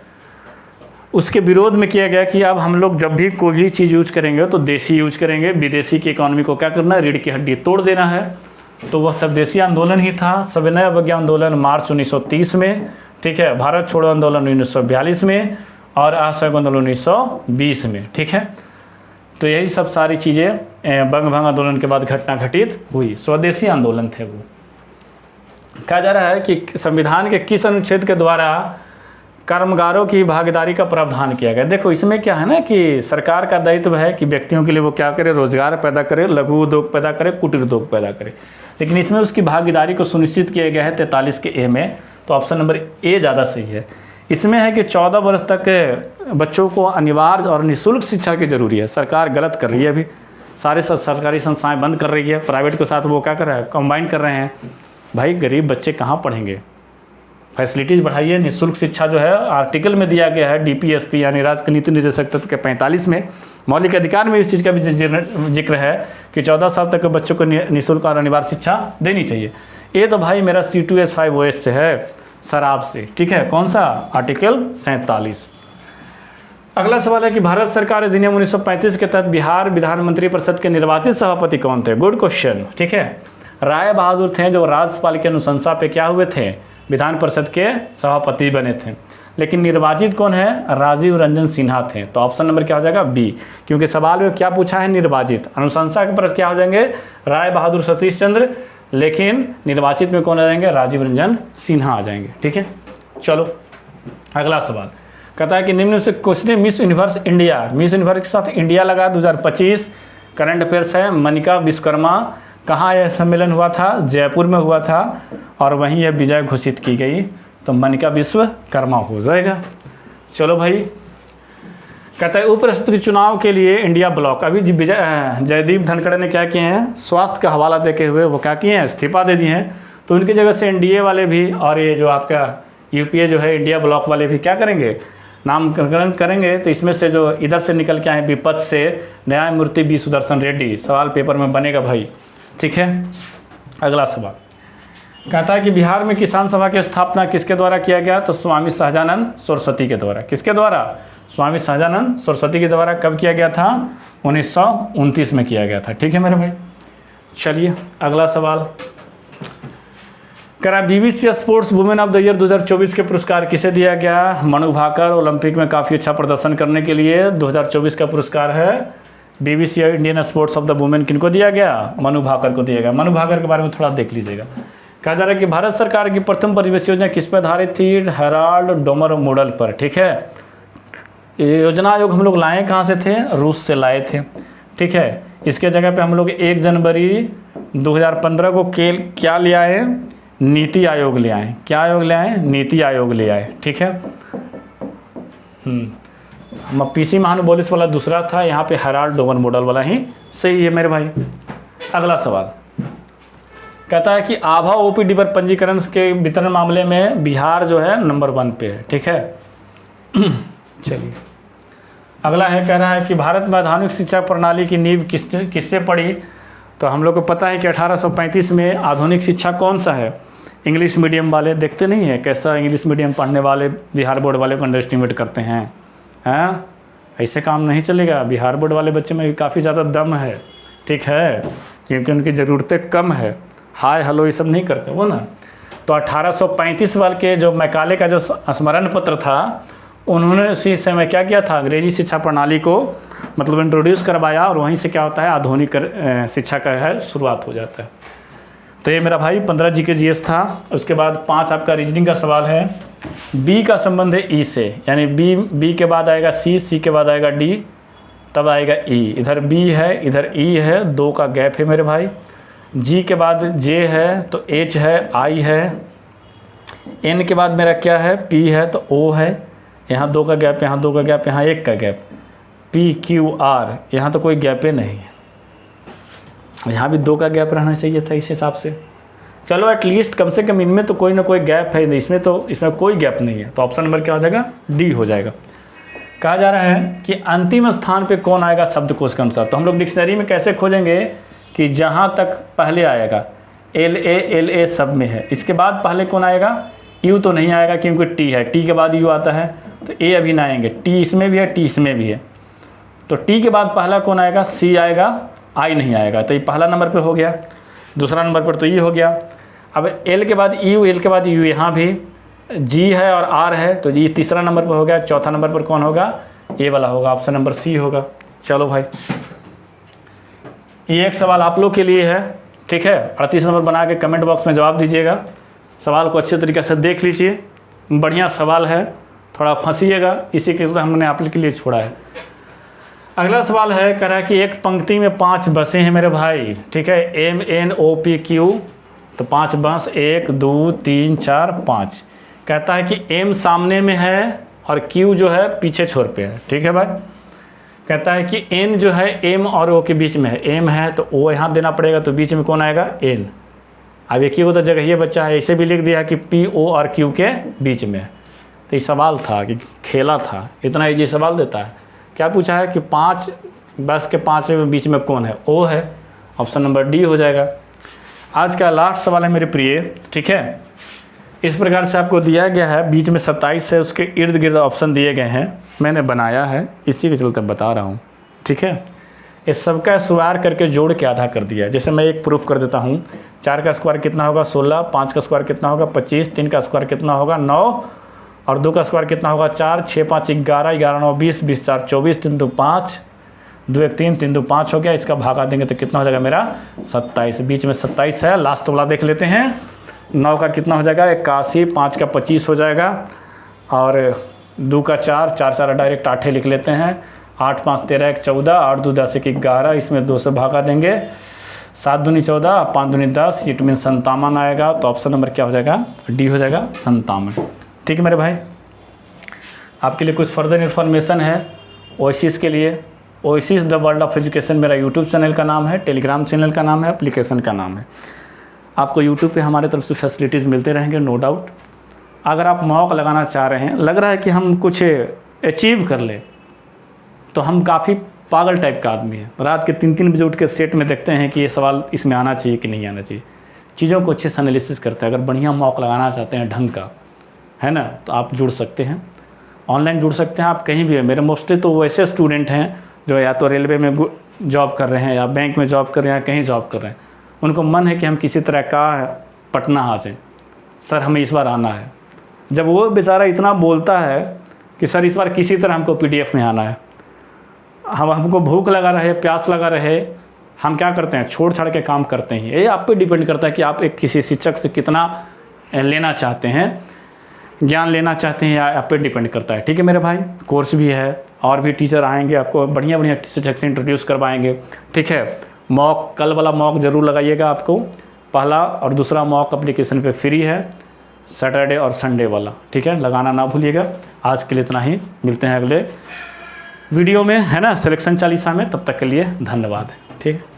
उसके विरोध में किया गया कि अब हम लोग जब भी कोई भी चीज़ यूज करेंगे तो देसी यूज करेंगे, विदेशी की इकोनॉमी को क्या करना है? रीढ़ की हड्डी तोड़ देना है। तो वह स्वदेशी आंदोलन ही था। सविनय अवज्ञा आंदोलन मार्च 1930 में, ठीक है, भारत छोड़ो आंदोलन 1942 में और असहयोग आंदोलन 1920 में, ठीक है। तो यही सब सारी चीज़ें बंग भंग आंदोलन के बाद घटना घटित हुई। स्वदेशी आंदोलन थे वो। कहा जा रहा है कि संविधान के किस अनुच्छेद के द्वारा कर्मगारों की भागीदारी का प्रावधान किया गया? देखो इसमें क्या है ना कि सरकार का दायित्व है कि व्यक्तियों के लिए वो क्या करे? रोजगार पैदा करे, लघु उद्योग पैदा करे, कुटीर उद्योग पैदा करे। लेकिन इसमें उसकी भागीदारी को सुनिश्चित किया गया है 43 के ए में। तो ऑप्शन नंबर ए ज़्यादा सही है। इसमें है कि 14 वर्ष तक बच्चों को अनिवार्य और निःशुल्क शिक्षा की जरूरी है। सरकार गलत कर रही है, अभी सारे सरकारी संस्थाएं बंद कर रही है, प्राइवेट के साथ वो क्या कर रहा है? कंबाइन कर रहे हैं। भाई गरीब बच्चे कहाँ पढ़ेंगे? फैसिलिटीज़ बढ़ाइए। निःशुल्क शिक्षा जो है आर्टिकल में दिया गया है डीपीएसपी यानी राज्य नीति निर्देशक तत्व के 45 में। मौलिक अधिकार में इस चीज़ का भी जिक्र है कि 14 साल तक के बच्चों को निःशुल्क और अनिवार्य शिक्षा देनी चाहिए। ये तो भाई मेरा C2H5OH से है, शराब से, ठीक है। कौन सा? आर्टिकल 47। अगला सवाल है कि भारत सरकार अधिनियम 1935 के तहत बिहार विधानमंत्री परिषद के निर्वाचित सभापति कौन थे? गुड क्वेश्चन, ठीक है। राय बहादुर थे जो राज्यपाल की अनुशंसा पे क्या हुए थे? विधान परिषद के सभापति बने थे। लेकिन निर्वाचित कौन है? राजीव रंजन सिन्हा थे। तो ऑप्शन नंबर क्या हो जाएगा? बी, क्योंकि सवाल में क्या पूछा है? निर्वाचित। अनुशंसा के पर क्या हो जाएंगे? राय बहादुर सतीश चंद्र। लेकिन निर्वाचित में कौन आ जाएंगे? राजीव रंजन सिन्हा आ जाएंगे, ठीक है। चलो अगला सवाल कहता है कि निम्न से किसने miss universe India, miss universe के साथ इंडिया लगा 2025? करंट अफेयर्स है। मनिका विश्वकर्मा। कहाँ यह सम्मेलन हुआ था? जयपुर में हुआ था और वहीं यह विजय घोषित की गई। तो मनिका विश्वकर्मा हो जाएगा। चलो भाई कहता है उपराष्ट्रपति चुनाव के लिए इंडिया ब्लॉक, अभी जयदीप धनखड़ ने क्या किए हैं? स्वास्थ्य का हवाला देते हुए वो क्या किए हैं? इस्तीफा दे दिए हैं। तो उनकी जगह से एनडीए वाले भी और ये जो आपका यूपीए जो है इंडिया ब्लॉक वाले भी क्या करेंगे? नामकरण करेंगे। तो इसमें से जो इधर से निकल के आए विपक्ष से न्यायमूर्ति बी सुदर्शन रेड्डी, सवाल पेपर में बनेगा भाई, ठीक है। अगला सवाल कहता है कि बिहार में किसान सभा की स्थापना किसके द्वारा किया गया? तो स्वामी सहजानंद सरस्वती के द्वारा। किसके द्वारा? स्वामी सहजानंद सरस्वती के द्वारा। कब किया गया था? 1929 में किया गया था, ठीक है मेरे भाई। चलिए अगला सवाल करा, BBC sports women of the year 2024 के पुरस्कार किसे दिया गया? मनु भाकर। ओलंपिक में काफ़ी अच्छा प्रदर्शन करने के लिए 2024 का पुरस्कार है BBC Indian sports of the women. किनको दिया गया? मनु भाकर को दिया गया। मनु भाकर के बारे में थोड़ा देख लीजिएगा। कहा जा रहा है कि भारत सरकार की प्रथम परिवेश योजना किस पर आधारित थी? हेराल्ड डोमर मॉडल पर, ठीक है। ये योजना आयोग हम लोग लाए कहाँ से थे? रूस से लाए थे, ठीक है। इसके जगह पे हम लोग 1 जनवरी 2015 को क्या ले आए? नीति आयोग ले आए। क्या आयोग ले आए? नीति आयोग ले आए, ठीक है। पीसी महानुबोलिस वाला दूसरा था, यहाँ पे हेराल्ड डोमर मॉडल वाला ही सही है मेरे भाई। अगला सवाल कहता है कि आभा ओपीडी पर पंजीकरण के वितरण मामले में बिहार जो है नंबर 1 पे है। ठीक है, चलिए अगला है, कह रहा है कि भारत में आधुनिक शिक्षा प्रणाली की नींव किससे पड़ी। तो हम लोग को पता है कि 1835 में आधुनिक शिक्षा कौन सा है, इंग्लिश मीडियम वाले। देखते नहीं है कैसा इंग्लिश मीडियम पढ़ने वाले बिहार बोर्ड वाले को अंडर एस्टिमेट करते हैं। हाँ, ऐसे काम नहीं चलेगा। बिहार बोर्ड वाले बच्चे में भी काफ़ी ज़्यादा दम है, ठीक है, क्योंकि उनकी ज़रूरतें कम है, हाय हेलो ये सब नहीं करते वो ना। तो 1835 वाले के जो मैकाले का जो स्मरण पत्र था, उन्होंने उसी समय क्या किया था, अंग्रेजी शिक्षा प्रणाली को मतलब इंट्रोड्यूस करवाया, और वहीं से क्या होता है, आधुनिक शिक्षा का है शुरुआत हो जाता है। तो ये मेरा भाई 15 जी के जीएस था। उसके बाद 5 आपका रीजनिंग का सवाल है। बी का संबंध है ई से, यानी बी के बाद आएगा सी के बाद आएगा डी, तब आएगा ई। इधर बी है, इधर ई है, 2 का गैप है मेरे भाई। जी के बाद जे है तो एच है, आई है। एन के बाद मेरा क्या है, पी है तो ओ है, यहाँ 2 का गैप, यहाँ 2 का गैप, यहाँ 1 का गैप। पी क्यू आर, यहाँ तो कोई गैप ही नहीं है, यहाँ भी 2 का गैप रहना चाहिए था इस हिसाब से। चलो एटलीस्ट कम से कम इनमें तो कोई ना कोई गैप है, इसमें कोई गैप नहीं है, तो ऑप्शन नंबर क्या हो जाएगा, डी हो जाएगा। कहा जा रहा है कि अंतिम स्थान पे कौन आएगा शब्दकोश के अनुसार। तो हम लोग डिक्शनरी में कैसे खोजेंगे कि जहाँ तक पहले आएगा एल ए सब में है, इसके बाद पहले कौन आएगा, यू तो नहीं आएगा क्योंकि टी है, टी के बाद यू आता है, तो ए अभी ना आएंगे, टी इसमें भी है, टी इसमें भी है। तो टी के बाद पहला कौन आएगा, सी आएगा, आई नहीं आएगा, तो ये पहला नंबर पे हो गया। दूसरा नंबर पर तो ये हो गया। अब एल के बाद यू, एल के बाद यू, यहाँ भी जी है और आर है, तो ये तीसरा नंबर पर हो गया। चौथा नंबर पर कौन होगा, ए वाला होगा, ऑप्शन नंबर सी होगा। चलो भाई, ये एक सवाल आप लोग के लिए है, ठीक है। 38 नंबर बना के कमेंट बॉक्स में जवाब दीजिएगा। सवाल को अच्छे तरीके से देख लीजिए, बढ़िया सवाल है, थोड़ा फंसीएगा, इसी के लिए हमने आप लोग के लिए छोड़ा है। अगला सवाल है, कह रहा है कि एक पंक्ति में 5 बसें हैं मेरे भाई, ठीक है, M N O P Q, तो 5 बस, 1 2 3 4 5। कहता है कि एम सामने में है और क्यू जो है पीछे छोर पे है, ठीक है भाई। कहता है कि एन जो है एम और ओ के बीच में है, एम है तो ओ यहाँ देना पड़ेगा, तो बीच में कौन आएगा, एन। अब ये क्यू तो जगह ये बच्चा है, ऐसे भी लिख दिया कि पी ओ और क्यू के बीच में। तो ये सवाल था कि खेला था, इतना ईजी सवाल देता है। क्या पूछा है कि 5 बस के 5 में बीच में कौन है, ओ है, ऑप्शन नंबर डी हो जाएगा। आज का लास्ट सवाल है मेरे प्रिय, ठीक है। इस प्रकार से आपको दिया गया है, बीच में 27 है, उसके इर्द गिर्द ऑप्शन दिए गए हैं, मैंने बनाया है, इसी के चलते बता रहा हूँ, ठीक है। इस सबका स्क्वायर करके जोड़ के आधा कर दिया। जैसे मैं एक प्रूफ कर देता हूँ, 4 का स्क्वायर कितना होगा 16, 5 का स्क्वायर कितना होगा 25, 3 का स्क्वायर कितना होगा 9, और 2 का स्क्वायर कितना होगा 4, 6 5 11, 11 9 20, 20 4 24, 3 2 5, 2 1 3, 3 2 5 हो गया। इसका भागा देंगे तो कितना हो जाएगा मेरा 27, बीच में 27 है। लास्ट वाला देख लेते हैं, 9 का कितना हो जाएगा 81, 5 का 25 हो जाएगा, और 2 का 4, 4 4 डायरेक्ट 8 लिख लेते हैं, 8 5 13 1 14, 8 2 10 1 11, इसमें 2 से भागा देंगे, 7 दूनी 14, 5 दूनी 10, इट मीन 57 आएगा। तो ऑप्शन नंबर क्या हो जाएगा, डी हो जाएगा 57, ठीक है मेरे भाई। आपके लिए कुछ फर्दर इन्फॉर्मेशन है ओएसिस के लिए। Oasis the world of education मेरा यूट्यूब चैनल का नाम है, टेलीग्राम चैनल का नाम है, एप्लीकेशन का नाम है। आपको यूट्यूब पे हमारे तरफ से फैसिलिटीज़ मिलते रहेंगे, नो डाउट। अगर आप मौका लगाना चाह रहे हैं, लग रहा है कि हम कुछ अचीव कर ले, तो हम काफ़ी पागल टाइप का आदमी है। रात के 3-3 बजे उठ के सेट में देखते हैं कि ये सवाल इसमें आना चाहिए कि नहीं आना चाहिए, चीज़ों को अच्छे से एनालिसिस करते हैं। अगर बढ़िया मौका लगाना चाहते हैं ढंग का, है ना, तो आप जुड़ सकते हैं, ऑनलाइन जुड़ सकते हैं, आप कहीं भी है। मेरे मोस्टली तो वैसे स्टूडेंट हैं जो या तो रेलवे में जॉब कर रहे हैं, या बैंक में जॉब कर रहे हैं, या कहीं जॉब कर रहे हैं। उनको मन है कि हम किसी तरह का पटना आ जाएँ, सर हमें इस बार आना है। जब वो बेचारा इतना बोलता है कि सर इस बार किसी तरह हमको PDF में आना है, हमको भूख लगा रहे, प्यास लगा रहे, हम क्या करते हैं, छोड़ छाड़ के काम करते हैं। ये आप पे डिपेंड करता है कि आप एक किसी शिक्षक से कितना लेना चाहते हैं, ज्ञान लेना चाहते हैं, या आप पे डिपेंड करता है, ठीक है मेरे भाई। कोर्स भी है, और भी टीचर आएंगे, आपको बढ़िया बढ़िया शिक्षक से इंट्रोड्यूस करवाएंगे, ठीक है। मॉक, कल वाला मॉक ज़रूर लगाइएगा, आपको पहला और दूसरा मॉक एप्लीकेशन पे फ्री है, सैटरडे और संडे वाला, ठीक है, लगाना ना भूलिएगा। आज के लिए इतना ही, मिलते हैं अगले वीडियो में, है ना, सिलेक्शन चालीसा में। तब तक के लिए धन्यवाद, ठीक है।